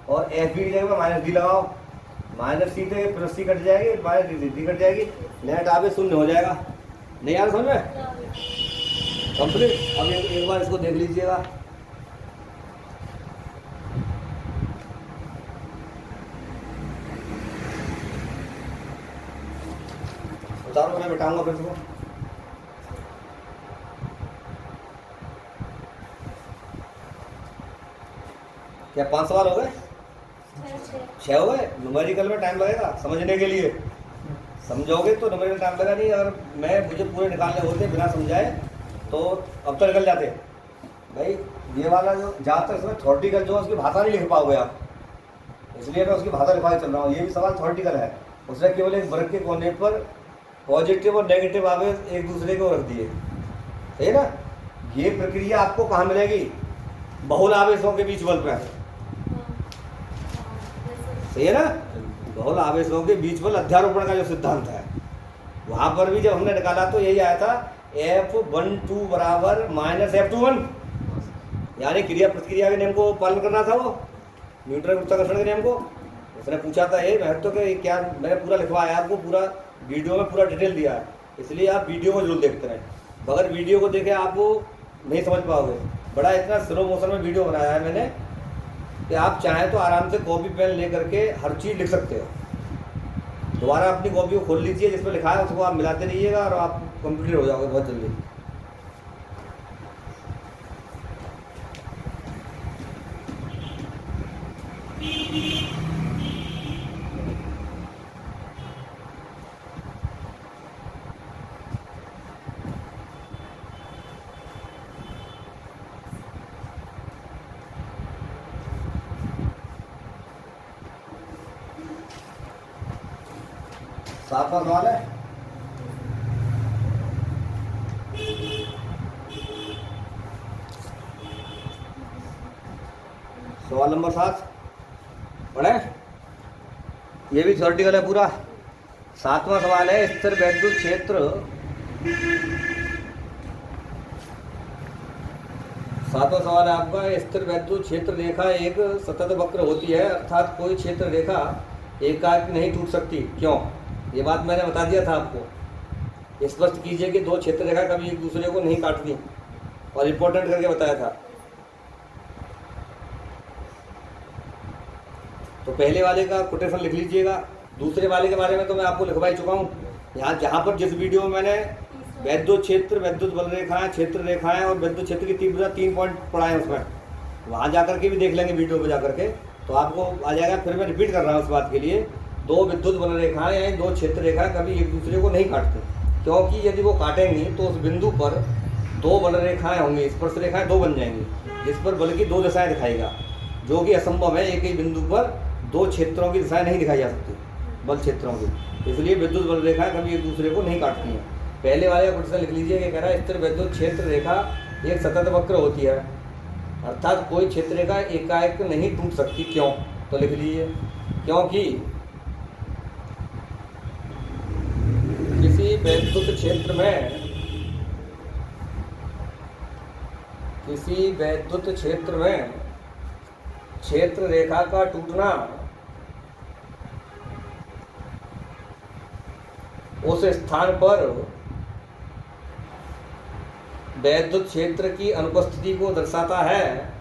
और एफ बी की जगह पर माइनस डी लगाओ। माइनस सी से प्लस सी कट जाएगी, माइनस डी कट जाएगी, नेट आगे 0 हो जाएगा। नहीं यार समझ में कंप्लीट। अब एक बार इसको देख लीजिएगा। उतारो, मैं बिठाऊंगा फिर इसको। क्या 5 सवाल हो गए? 6 हो गए। न्यूमेरिकल में टाइम लगेगा समझने के लिए, समझोगे तो न्यूमेरिकल टाइम लगेगा नहीं। अगर मुझे पूरे निकालने होते बिना समझाए तो अब तो निकल जाते भाई। ये वाला जो जहाँ तक इसमें थॉर्टिकल जो उसकी भाषा नहीं लिख पाओगे आप, इसलिए मैं उसकी भाषा लिखा के चल रहा हूँ। ये भी सवाल थॉर्टिकल है, उसने केवल एक वर्ग के कोने पर पॉजिटिव और नेगेटिव आवेश एक दूसरे को रख दिए, सही है ना। ये प्रक्रिया आपको कहाँ मिलेगी? बहुल आवेशों के बीच बल पे, सही है ना। बहुल आवेशों के बीच बल अध्यारोपण का जो सिद्धांत है, वहाँ पर भी जब हमने निकाला तो यही आया था F12 बराबर माइनस F21, यानी क्रिया प्रतिक्रिया के नियम को पालन करना था, वो न्यूटन गुरुत्वाकर्षण के नियम को। उसने पूछा था ये महत्व के क्या, मैंने पूरा लिखवाया आपको, पूरा वीडियो में पूरा डिटेल दिया है, इसलिए आप वीडियो को जरूर देखते रहें। बगैर वीडियो को देखे आप वो नहीं समझ पाओगे। बड़ा इतना स्लो मोशन में वीडियो बनाया है मैंने कि आप चाहें तो आराम से कॉपी पेन लेकर के हर चीज़ लिख सकते हो। दोबारा अपनी कॉपी को खोल लीजिए, जिसमें लिखा है उसको आप मिलाते रहिएगा और आप कंप्लीट हो जाओगे बहुत जल्दी। सातवां सवाल है, सवाल नंबर 7 पढ़े। ये भी थ्योरेटिकल है पूरा। 7वां सवाल है, स्थिर वैद्युत क्षेत्र, 7वां सवाल है आपका, स्थिर वैद्युत क्षेत्र रेखा एक सतत वक्र होती है, अर्थात कोई क्षेत्र रेखा एकाएक नहीं टूट सकती, क्यों? ये बात मैंने बता दिया था आपको। स्पष्ट कीजिए कि दो क्षेत्र रेखा कभी एक दूसरे को नहीं काटती, और इम्पोर्टेंट करके बताया था। तो पहले वाले का कोटेशन लिख लीजिएगा, दूसरे वाले के बारे में तो मैं आपको लिखवा ही चुका हूँ। यहाँ जहाँ पर जिस वीडियो में मैंने वैद्युत क्षेत्र, वैद्युत बल रेखाएं, क्षेत्र रेखाएं और वैद्युत क्षेत्र की तीव्रता 3 पॉइंट पढ़ाए उसमें, वहाँ जाकर के भी देख लेंगे वीडियो में जाकर के, तो आपको आ जाएगा। फिर मैं रिपीट कर रहा हूँ उस बात के लिए, दो विद्युत बल रेखाएं यानी दो क्षेत्र रेखाएं कभी एक दूसरे को नहीं काटते, क्योंकि यदि वो काटेंगी तो उस बिंदु पर दो बल रेखाएं होंगी, स्पर्श रेखाएं दो बन जाएंगी, जिस पर बल की दो दिशाएं दिखाएगा, जो कि असंभव है। एक ही बिंदु पर दो क्षेत्रों की दिशाएं नहीं दिखाई जा सकती, बल क्षेत्रों की, इसलिए विद्युत बल रेखाएं कभी एक दूसरे को नहीं काटती हैं। पहले वाले का क्वेश्चन लिख लीजिए कि कह रहा है स्थिर वैद्युत क्षेत्र रेखा एक सतत वक्र होती है, अर्थात कोई क्षेत्र रेखा एकाएक नहीं टूट सकती, क्यों? तो लिख लीजिए, क्योंकि किसी वैद्युत क्षेत्र में, किसी वैद्युत क्षेत्र में क्षेत्र रेखा का टूटना उस स्थान पर वैद्युत क्षेत्र की अनुपस्थिति को दर्शाता है।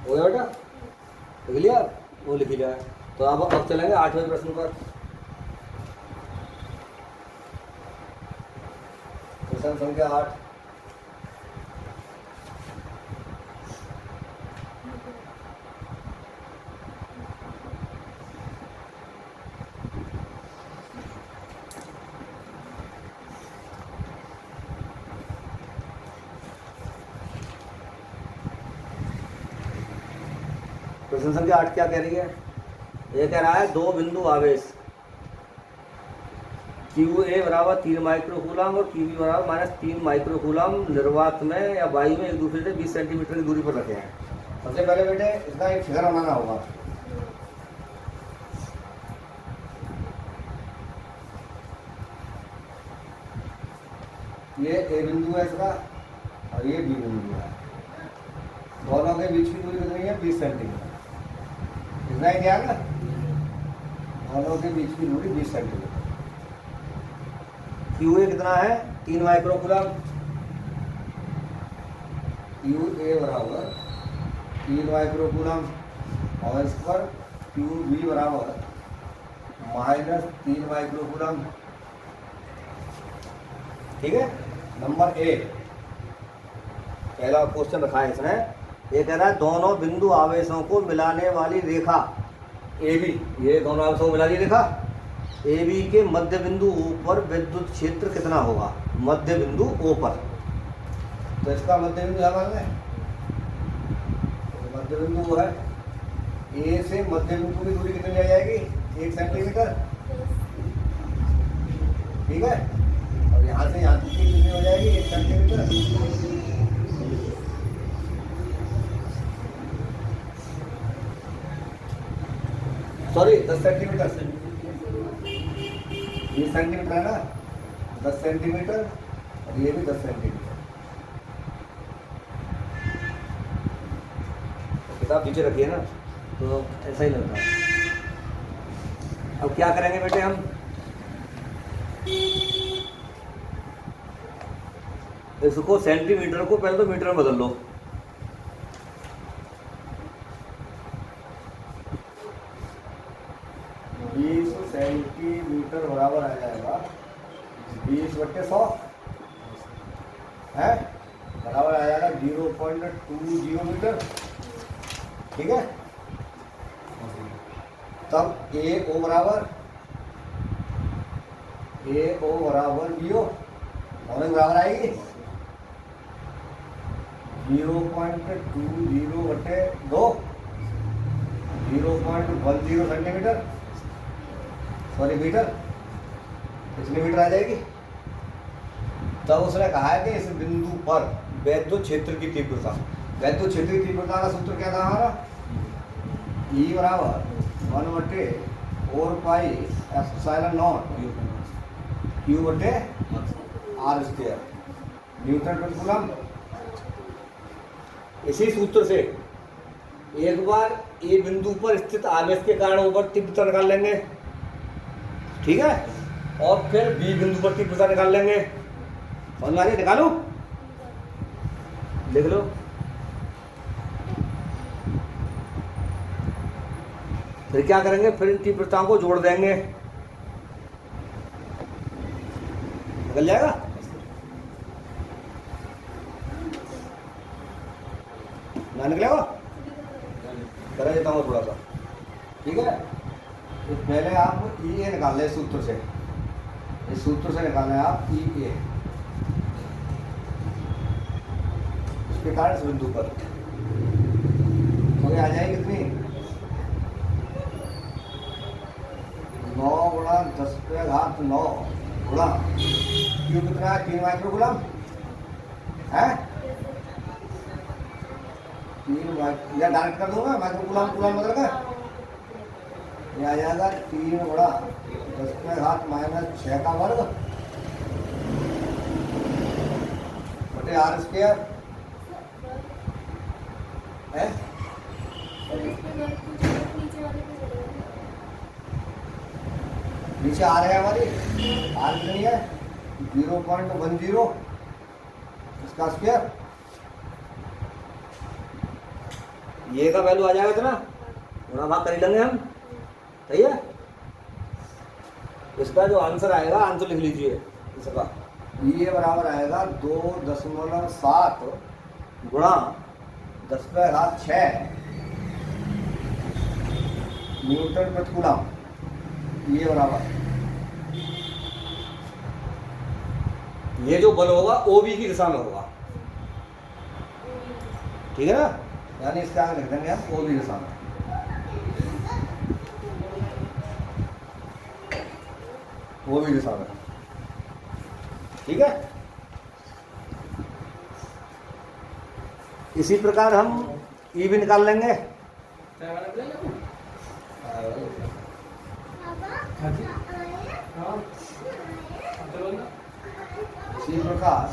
हो गया बेटा, लिख लिया? वो लिख लिया है। तो अब चलेंगे 8वें प्रश्न पर। प्रश्न संख्या 8, प्रश्न संख्या 8 क्या कह रही है? ये कह रहा है दो बिंदु आवेश QA बराबर 3 माइक्रोकूलम और QB बराबर -3 माइक्रोकूलम निर्वात में या वायु में एक दूसरे से 20 सेंटीमीटर की दूरी पर रखे हैं। सबसे पहले बेटे इसका एक फिगर बनाना होगा। ये A बिंदु है इसका और ये B बिंदु है, दोनों के बीच की दूरी कितनी है? 20 सेंटीमीटर। इतना ही ध्यान ना, दोनों के बीच की दूरी 20 सेंटीमीटर। क्यू ए कितना है 3 माइक्रोकूलम, क्यू ए बराबर 3 माइक्रोकूलम और इस पर क्यू बी बराबर -3 माइक्रोकूलम। ठीक है। नंबर ए पहला क्वेश्चन रखा है इसने, ये कह रहा है दोनों बिंदु आवेशों को मिलाने वाली रेखा ए बी, ये दोनों आवेशों को मिलाने वाली रेखा ए बी के मध्य बिंदु O पर विद्युत क्षेत्र कितना होगा, मध्य बिंदु O पर। तो इसका मध्य बिंदु है मान लें, मध्य बिंदु वो है ए से मध्य बिंदु की दूरी कितनी रह जाएगी 1 सेंटीमीटर। ठीक है। और यहाँ से यहाँ तक की कितनी हो जाएगी 1 सेंटीमीटर। सॉरी 10 सेंटीमीटर, 20 सेंटीमीटर है ना, 10 सेंटीमीटर और ये भी 10 सेंटीमीटर। किताब नीचे रखिए ना तो ऐसा ही लगता है। अब क्या करेंगे बेटे हम, इसको सेंटीमीटर को पहले तो मीटर में बदल लो। सेंटीमीटर बराबर आ जाएगा 20/100 है, बराबर आ जाएगा 0.20 मीटर। ठीक है। तब ए ओ बराबर बीओ होने बराबर आएगी 0.20/2, 0.10 सेंटीमीटर, सॉरी मीटर, कितनी मीटर आ जाएगी। तब उसने कहा है कि इस बिंदु पर वैद्युत क्षेत्र की तीव्रता, वैद्युत क्षेत्र की तीव्रता का सूत्र क्या था हमारा, E बराबर 1/4πε0 Q/r², न्यूटन प्रति कूलम। इसी सूत्र से एक बार ए बिंदु पर स्थित आवेश के कारण ऊपर तीव्रता निकाल लेंगे। ठीक है। और फिर बी बिंदु पर तीव्रता निकाल लेंगे। समझ में आ रही है, निकालो, लिख लो। फिर क्या करेंगे, फिर इन तीव्रताओं को जोड़ देंगे, निकल जाएगा। ना निकलेगा, करा देता हूँ थोड़ा सा। ठीक है। तो पहले आप ई ए निकाल लें सूत्र से, इस सूत्र से निकालें आप ई ए, इसके कारण इस बिंदु पर तो आ जाएगी कितनी 9 × 10⁻⁹ गुणा क्यू कितना है 3 माइक्रोकूलम है, 3 या डायरेक्ट कर दूंगा माइक्रोकूलम कूलम बदल कर, ये आ जाएगा 3 × 10⁻⁻6 का वर्ग बटे r² है। नीचे आ रहे हैं हमारी आर कितनी है 0.10 इसका स्क्वायर, ये का वैल्यू आ जाएगा इतना, गुणा भाग कर लेंगे हम। सही है। इसका जो आंसर आएगा, आंसर लिख लीजिए इसका, ये बराबर आएगा 2.7 गुणा 10⁻⁶ न्यूटन प्रति कूलम, ये बराबर, ये जो बल होगा ओ बी की दिशा में होगा। ठीक है ना, यानी इसका आगे लिख देंगे हम ओ बी दिशा में। वो भी दिशा में। ठीक है। इसी प्रकार हम ई भी निकाल लेंगे। इसी प्रकार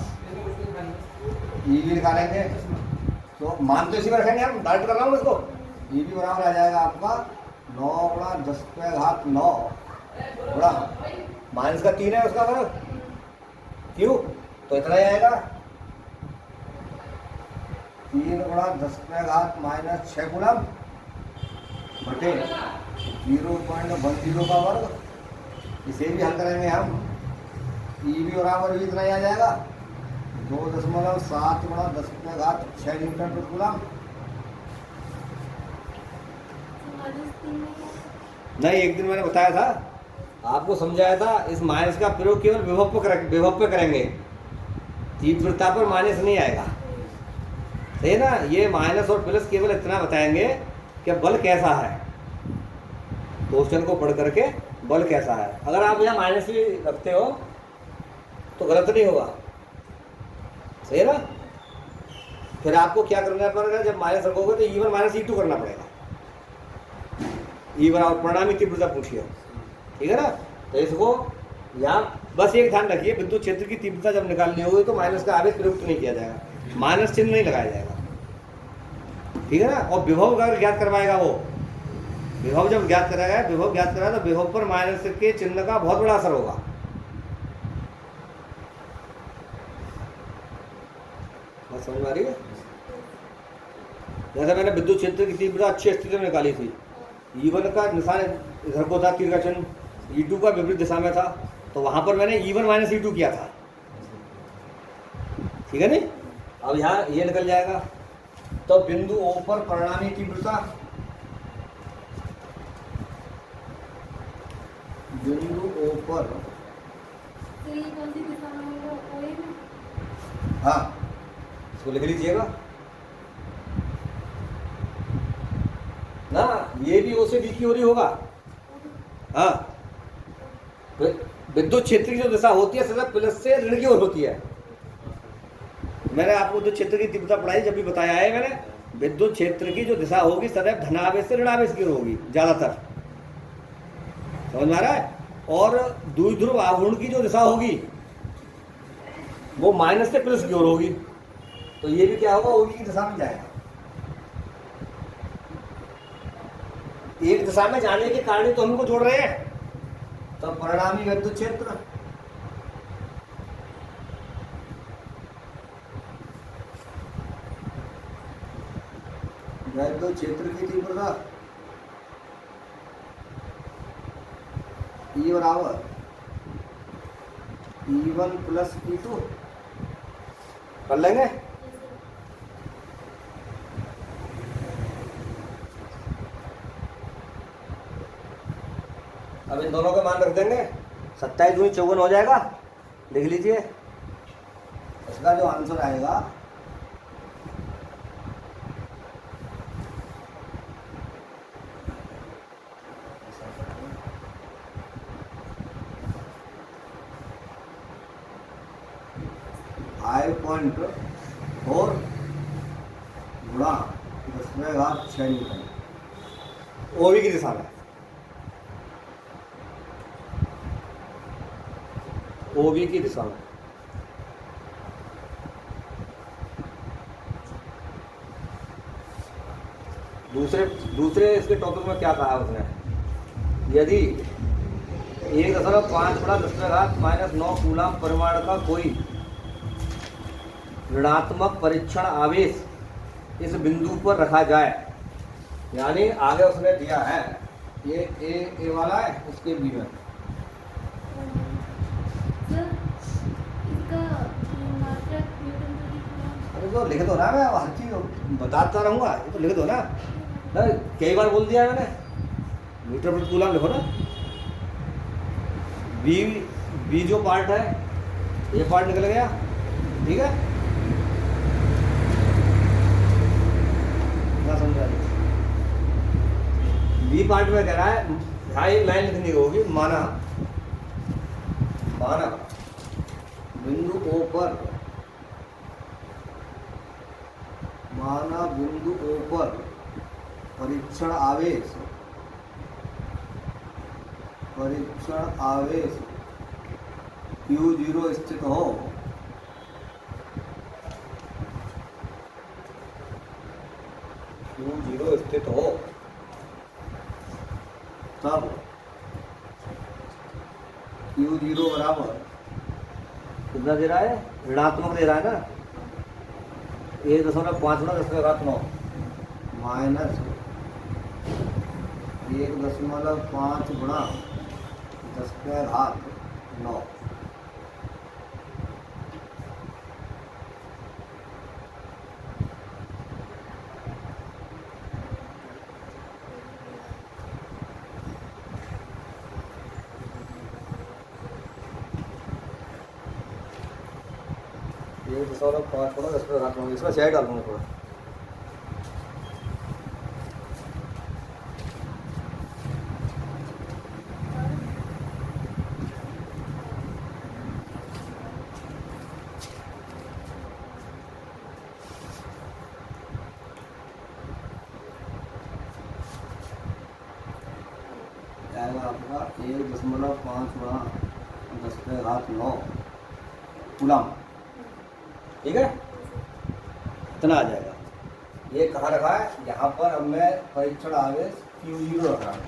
ई भी निकालेंगे, तो मान तो इसी में रखेंगे हम, डायरेक्ट कर रहा हूँ इसको। ई भी बराबर आ जाएगा आपका 9 गुणा 10⁻9 गुणा माइनस का 3 है उसका वर्ग, क्यों? तो इतना ही आएगा 3 गुणा 10⁻−6 गुणम बटे 0.10 का वर्ग। इसे भी हल करेंगे हम, ई भी बराबर भी इतना ही आ जाएगा 2.7 गुणा 10⁻6 न्यूटन प्रति कूलम। नहीं, एक दिन मैंने बताया था, आपको समझाया था, इस माइनस का प्रयोग केवल विभव पे करेंगे, तीव्रता पर माइनस नहीं आएगा, सही है ना। ये माइनस और प्लस केवल इतना बताएंगे कि बल कैसा है, क्वेश्चन को पढ़ करके बल कैसा है। अगर आप यहाँ माइनस भी रखते हो तो गलत नहीं होगा, सही है ना। फिर आपको क्या करना पड़ेगा, जब माइनस रखोगे तो E1 माइनस E2 करना पड़ेगा। E बराबर परिणामी तीव्रता पूछिए, ठीक है ना। तो इसको यहाँ बस एक ध्यान रखिए, विद्युत क्षेत्र की तीव्रता जब निकालनी होगी तो माइनस का आवेश प्रयुक्त नहीं किया जाएगा, माइनस चिन्ह नहीं लगाया जाएगा, ठीक है ना। और विभव अगर ज्ञात करवाएगा, वो विभव जब ज्ञात कराएगा, विभव ज्ञात कराएगा तो विभव पर माइनस के चिन्ह का बहुत बड़ा असर होगा। बात समझ में आ रही है? जैसे मैंने विद्युत क्षेत्र की तीव्रता अच्छी स्थिति में निकाली थी, E1 का निशान इधर को था, तीर का चिन्ह, E2 का विपरीत दिशा में था, तो वहां पर मैंने E1 माइनस E2 किया था, ठीक है नहीं। अब यहाँ ये निकल जाएगा, तो बिंदु O पर परिणामी तीव्रता, बिंदु O पर, हाँ इसको लिख लीजिएगा ना, ये भी O से B की ओर ही होगा। हाँ, विद्युत क्षेत्र की जो दिशा होती है सदा प्लस से ऋण की ओर होती है। मैंने आपको विद्युत क्षेत्र की तीव्रता पढ़ाई जब भी बताया है मैंने, विद्युत क्षेत्र की जो दिशा होगी सदैव धनावेश से ऋणावेश की ओर होगी ज्यादातर, समझ में आ रहा है। और द्विध्रुव आघूर्ण की जो दिशा होगी वो माइनस से प्लस की ओर होगी, तो ये भी क्या होगा, ओबी की दिशा में जाएगा। एक दिशा में जाने के कारण तो हमको जोड़ रहे हैं, तो परिणामी विद्युत क्षेत्र विद्युत क्षेत्र की तीव्रता E बराबर E1 प्लस E2 कर लेंगे। अब इन दोनों का मान रख देंगे, 27 दूनी 54 हो जाएगा, लिख लीजिए। इसका जो आंसर आएगा .4 गुणा 10⁻6 न्यूटन, ओबी की दिशा में, ओबी की दिशा में। दूसरे इसके टॉपिक में क्या कहा उसने, यदि 1.5 गुणा 10⁻−9 कूलम परिमाण का कोई ऋणात्मक परीक्षण आवेश इस बिंदु पर रखा जाए, यानी आगे उसने दिया है, ये ए वाला है, उसके बी में अरे तो लिख दो ना, मैं हर चीज बताता रहूँगा, ये तो लिख दो ना। कई बार बोल दिया है मैंने, मीटर प्रति कूलम लिखो ना। बी जो पार्ट है, ये पार्ट निकल गया, ठीक है ना, समझा। बी पार्ट में कह रहा है, यहाँ एक लाइन लिखनी होगी, माना बिंदु O पर, माना बिंदु O पर परीक्षण आवेश Q0 स्थित हो, Q0 स्थित हो, क्यू जीरो बराबर कितना दे रहा है, ऋणात्मक दे रहा है ना, 1.5 गुणा 10⁻9 माइनस 1.5 गुणा 10⁻9। ये 1.5 गुणा 10⁻9, इसमें से डाल दूँगा थोड़ा। आएगा आपका 1.5 गुणा 10⁻9 कूलम, ठीक है, इतना आ जाएगा। ये कहाँ रखा है, यहाँ पर अब मैं परीक्षण आवेश Q0 रख रहा हूँ,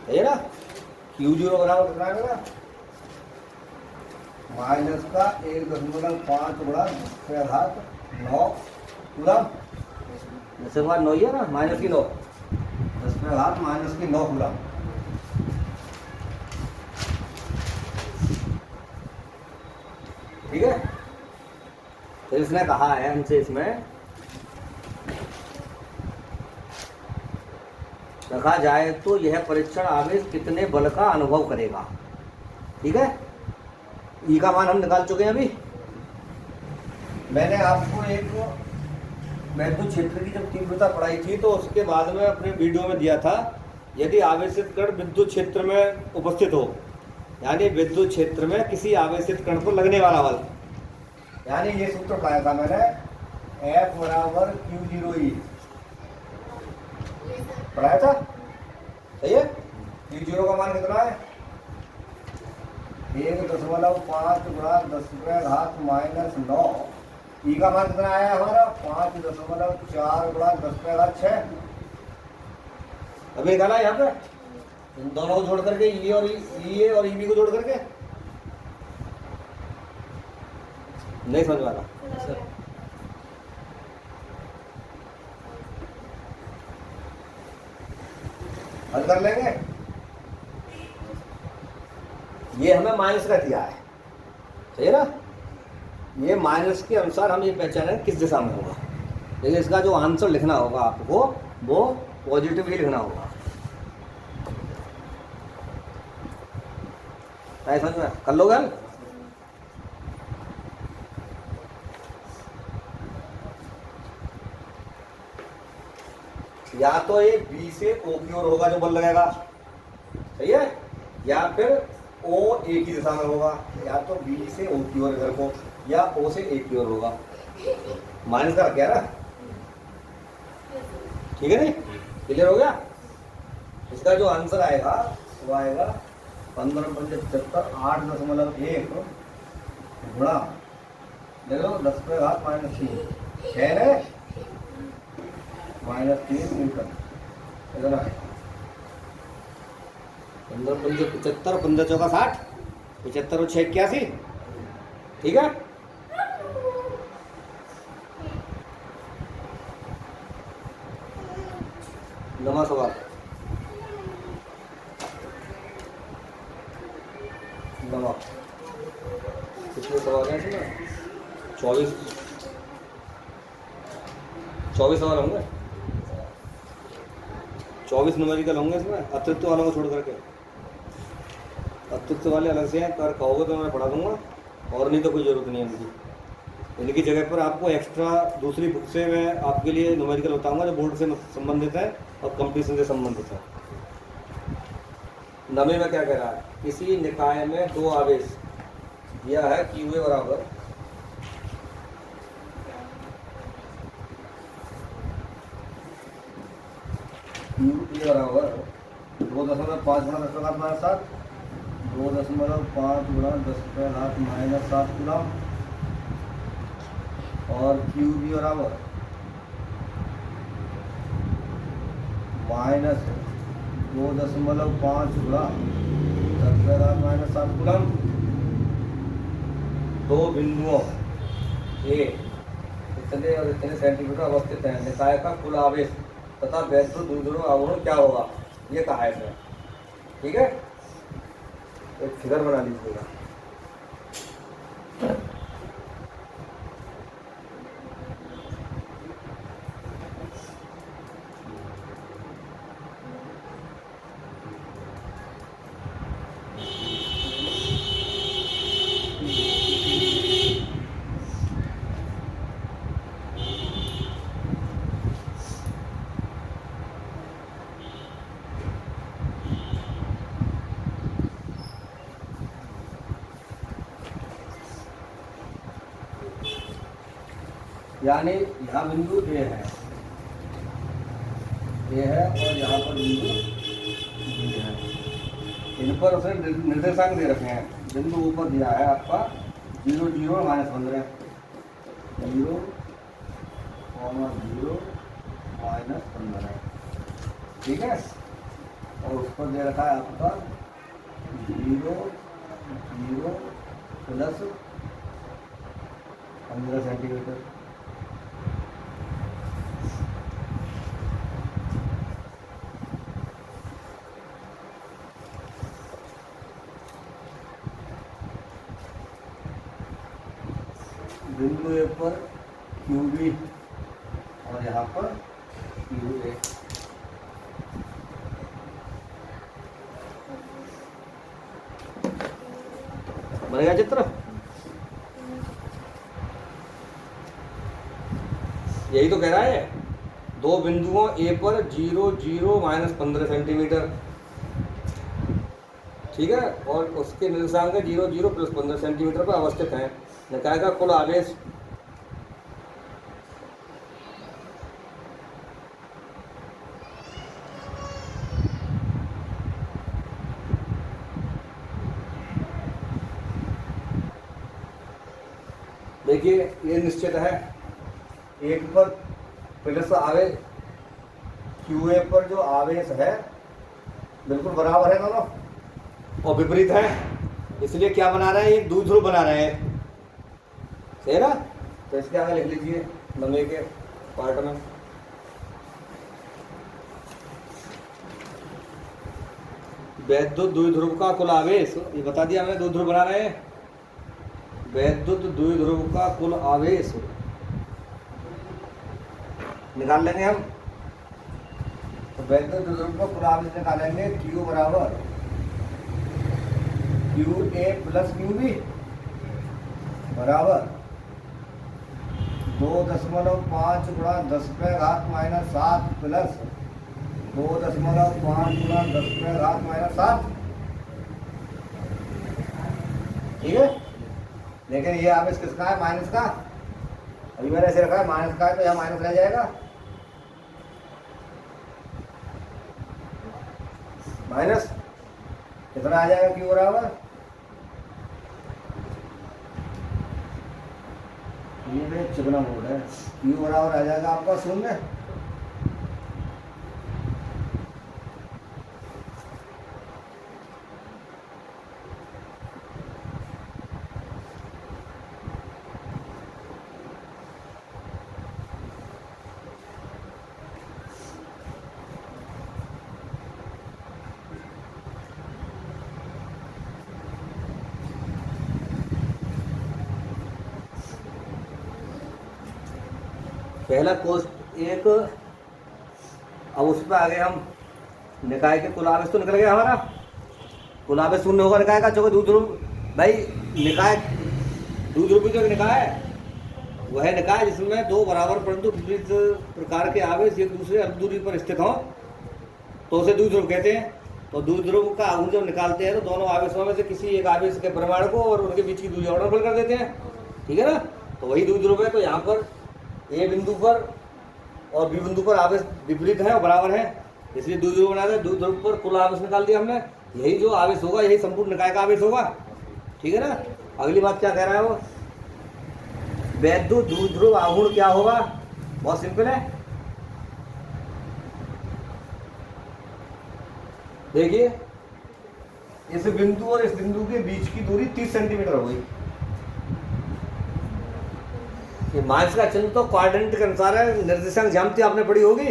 है ना। Q0 बराबर कितना आएगा, माइनस का 1.5 गुणा 10⁻9 कूलम, 10⁻9 है ना, माइनस की 9, 10⁻9 माइनस की 9 कूलम। ठीक है, तो इसने कहा है हमसे, इसमें रखा जाए तो यह परीक्षण आवेश कितने बल का अनुभव करेगा। ठीक है, ई का मान हम निकाल चुके हैं अभी। मैंने आपको एक विद्युत क्षेत्र की जब तीव्रता पढ़ाई थी तो उसके बाद में अपने वीडियो में दिया था, यदि आवेशित कण विद्युत क्षेत्र में उपस्थित हो, यानी विद्युत क्षेत्र में किसी आवेशित कण पर लगने वाला बल, यानी ये सूत्र पढ़ाया था मैंने, F बराबर Q0E पढ़ाया था, सही है। Q0 का मान कितना है, 1.5 गुणा 10⁻9। ई का मान कितना आया हमारा, 5.4 गुणा 10⁻6। अभी निकाला यहाँ पे इन दोनों को जोड़ करके, ई और ईबी को जोड़ करके, नहीं समझ वाला हल कर लेंगे। ये हमें माइनस का दिया है, सही है ना। ये माइनस के अनुसार हम ये पहचाने किस दिशा में होगा, लेकिन इसका जो आंसर लिखना होगा आपको वो पॉजिटिव ही लिखना होगा। समझ में, कर लोगे हम। या तो ये बी से ओ की ओर होगा जो बल लगेगा, सही है, या फिर ओ ए की दिशा में होगा, या तो बी से ओ की ओर इधर को, या ओ से ए की ओर होगा। माइनस का क्या ना, ठीक है, नहीं क्लियर हो गया। इसका जो आंसर आएगा वो आएगा 15×75 8.1 गुणा, देख लो 10⁻−3 6 है -3 न्यूटन, इतना है। 15×75 15×4 60, 75 और 6 81, ठीक है। नवा सवाल, नवा कितने सवाल हैं इसमें, 24 सवाल होंगे, 24 न्यूमेरिकल होंगे इसमें, अतिरिक्त वालों को छोड़ करके। अतिरिक्त वाले अलग से हैं, कर कहोगे तो मैं पढ़ा दूंगा, और नहीं तो कोई ज़रूरत नहीं है इनकी। इनकी जगह पर आपको एक्स्ट्रा दूसरी बुक से मैं आपके लिए न्यूमेरिकल बताऊंगा जो बोर्ड से संबंधित है और कंपटीशन से संबंधित है। नवे में क्या कह रहा है, किसी निकाय में दो आवेश दिया है QA बराबर QA बराबर 2.5 गुणा 10⁻7, 2.5 गुणा 10⁻7 कूलम, और QB बराबर -2.5 गुणा 10⁻⁷ कूलम दो बिंदुओं ए इतने और इतने सेंटीमीटर अवस्थित हैं। निकाय का कुल आवेश तथा वैद्युत द्विध्रुव आघूर्ण क्या होगा, ये कहा है इसमें। ठीक है, एक फिगर बना लीजिएगा। यानी यहाँ बिंदु ए है और यहाँ पर बिंदु बी है। इन पर उसने निर्देशांक दे रखे हैं। बिंदु ऊपर दिया है आपका 0, 0, -15, 0, 0, -15। ठीक है, और उस पर दे रखा है आपका 0, 0 प्लस 15 सेंटीमीटर। बिंदु ए पर QB और यहाँ पर QA। बनेगा चित्र? यही तो कह रहा है, दो बिंदुओं ए पर 0, 0, -15 सेंटीमीटर। ठीक है, और उसके निर्देशांक 0, 0 प्लस 15 सेंटीमीटर पर अवस्थित हैं। निकाय का कुल आवेश देखिए, ये निश्चित है। एक पर प्लस आवेश, QA पर जो आवेश है बिल्कुल बराबर है दोनों, और विपरीत है, इसलिए क्या बना रहे हैं, एक द्विध्रुव बना रहे हैं। सही है ना? तो इसके आगे लिख लीजिए नंबर के पार्ट में। वैद्युत द्विध्रुव का कुल आवेश, ये बता दिया हमने, द्विध्रुव बना रहे हैं। वैद्युत द्विध्रुव का कुल आवेश निकाल लेंगे हम। तो वैद्युत द्विध्रुव का कुल आवेश निकालेंगे, Q बराबर QA प्लस QB बराबर 2.5 × 10⁻⁷ प्लस 2.5 × 10⁻⁷। ठीक है, लेकिन ये आवेश किसका है, माइनस का। अभी मैंने ऐसे रखा है माइनस का है, तो यहाँ माइनस रह जाएगा। माइनस कितना आ जाएगा, Q बराबर, ये चिकना मोड है, Q बराबर आ जाएगा आपका 0। पहला कोष्ट एक, अब उस पर आगे हम निकाय के कुल आवेश तो निकल गया हमारा। कुल आवेश 0 होगा निकाय का, चौके द्विध्रुव। भाई निकाय द्विध्रुव जो निकाय है वह है निकाय जिसमें दो बराबर परंतु विपरीत प्रकार के आवेश एक दूसरे अल्प दूरी पर स्थित हों, तो उसे द्विध्रुव कहते हैं। तो द्विध्रुव का आघूर्ण जब निकालते हैं तो दोनों आवेशों में से किसी एक आवेश के परमाणु को और उनके बीच की दूरी ऑर्डरफुल कर देते हैं। ठीक है ना, तो वही द्विध्रुव है। तो यहाँ पर ए बिंदु पर और बी बिंदु पर आवेश विपरीत है और बराबर है, इसलिए द्विध्रुव बना दिया। द्विध्रुव पर कुल आवेश निकाल दिया हमने। यही जो आवेश होगा यही संपूर्ण निकाय का आवेश होगा। ठीक है ना। अगली बात क्या कह रहा है वो, वैद्युत द्विध्रुव आघूर्ण क्या होगा, बहुत सिंपल है। देखिए इस बिंदु और इस बिंदु के बीच की दूरी 30 सेंटीमीटर हो गई। ये माइनस का चिन्ह तो क्वाड्रेंट के अनुसार है, निर्देशांक ज्यामिति आपने पढ़ी होगी।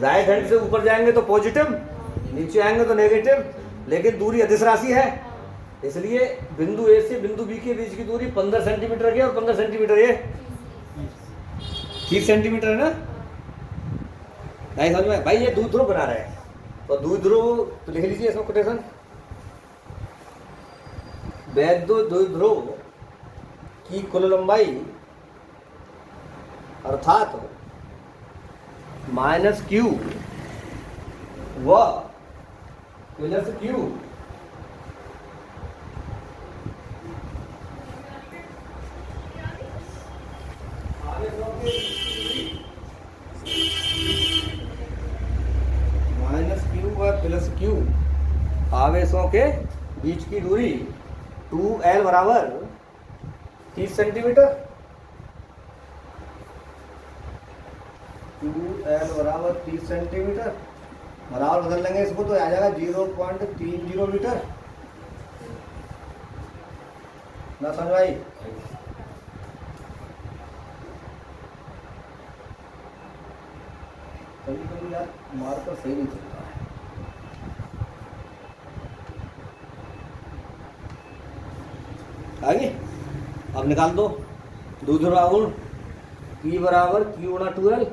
राइट हैंड से ऊपर जाएंगे तो पॉजिटिव, नीचे आएंगे तो नेगेटिव, लेकिन दूरी अदिश राशि है, इसलिए बिंदु ए से बिंदु बी के बीच की दूरी 15 सेंटीमीटर की और 15 सेंटीमीटर ये 30 सेंटीमीटर है ना। नहीं समझ में भाई, ये द्विध्रुव बना रहे हैं तो द्विध्रुव तो लिख लीजिए इसमें कोटेशन। वैद्य द्विध्रुव की कुल लंबाई अर्थात माइनस क्यू व प्लस क्यू माइनस क्यू व प्लस क्यू आवेशों के बीच की दूरी 2L बराबर 30 सेंटीमीटर। 2L बराबर 30 सेंटीमीटर, बराबर बदल लेंगे इसको तो आ जाएगा 0.30 मीटर। ना समझ आई? कभी कभी यार मार्कर सही नहीं चलता है। आगे अब निकाल दो द्विध्रुव P बराबर Q गुणा 2L।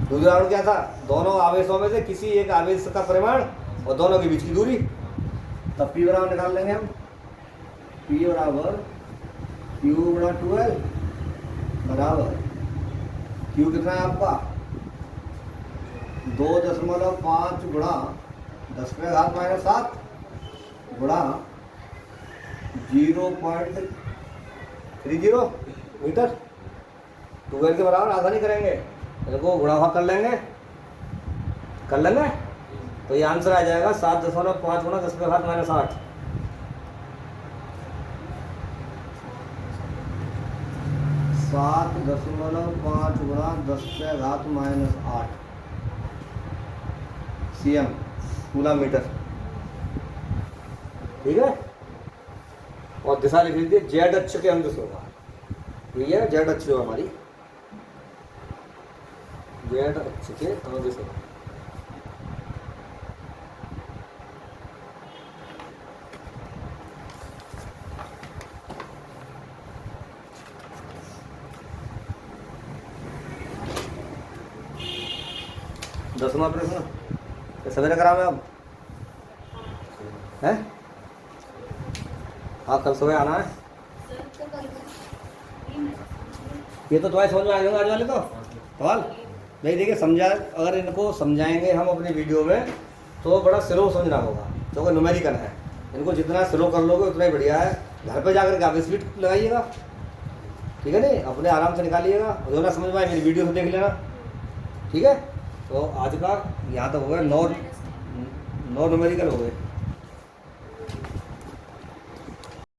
द्विध्रुव क्या था? दोनों आवेशों में से किसी एक आवेश का परिमाण और दोनों के बीच की दूरी। तब P बराबर निकाल लेंगे हम। P बराबर Q गुणा 2L बराबर Q कितना है आपका 2.5 गुणा 10⁻⁻7 गुणा 0.30 मीटर। 2L के बराबर आसानी करेंगे, इनको गुणा भाग कर लेंगे तो ये आंसर आ जाएगा 7.5 गुणा 10⁻⁻8। 7.5 गुणा 10⁻⁸ cm कूलम मीटर। ठीक है, और दिशा लिख लीजिए जेड अक्ष के अनुदिश होगा। ठीक है, जेड अक्ष जो हमारी जेड अक्ष के अनुदिश होगा। दसवां प्रश्न सवेरे करा मैं अब है। हाँ, कल सुबह आना है। ये तो तुम्हारे समझ में आ जाएगा आज वाले तो सवाल नहीं। देखिए समझा, अगर इनको समझाएंगे हम अपनी वीडियो में तो बड़ा स्लो समझना होगा, क्योंकि न्यूमेरिकल है। इनको जितना स्लो कर लोगे उतना ही बढ़िया है। घर पे जाकर के आप स्पीड लगाइएगा, ठीक है नहीं, अपने आराम से निकालिएगा। जो ना समझ में आए मेरी वीडियो से देख लेना। ठीक है, तो आज का यहाँ तक हो गया। 9 न्यूमेरिकल हो गए।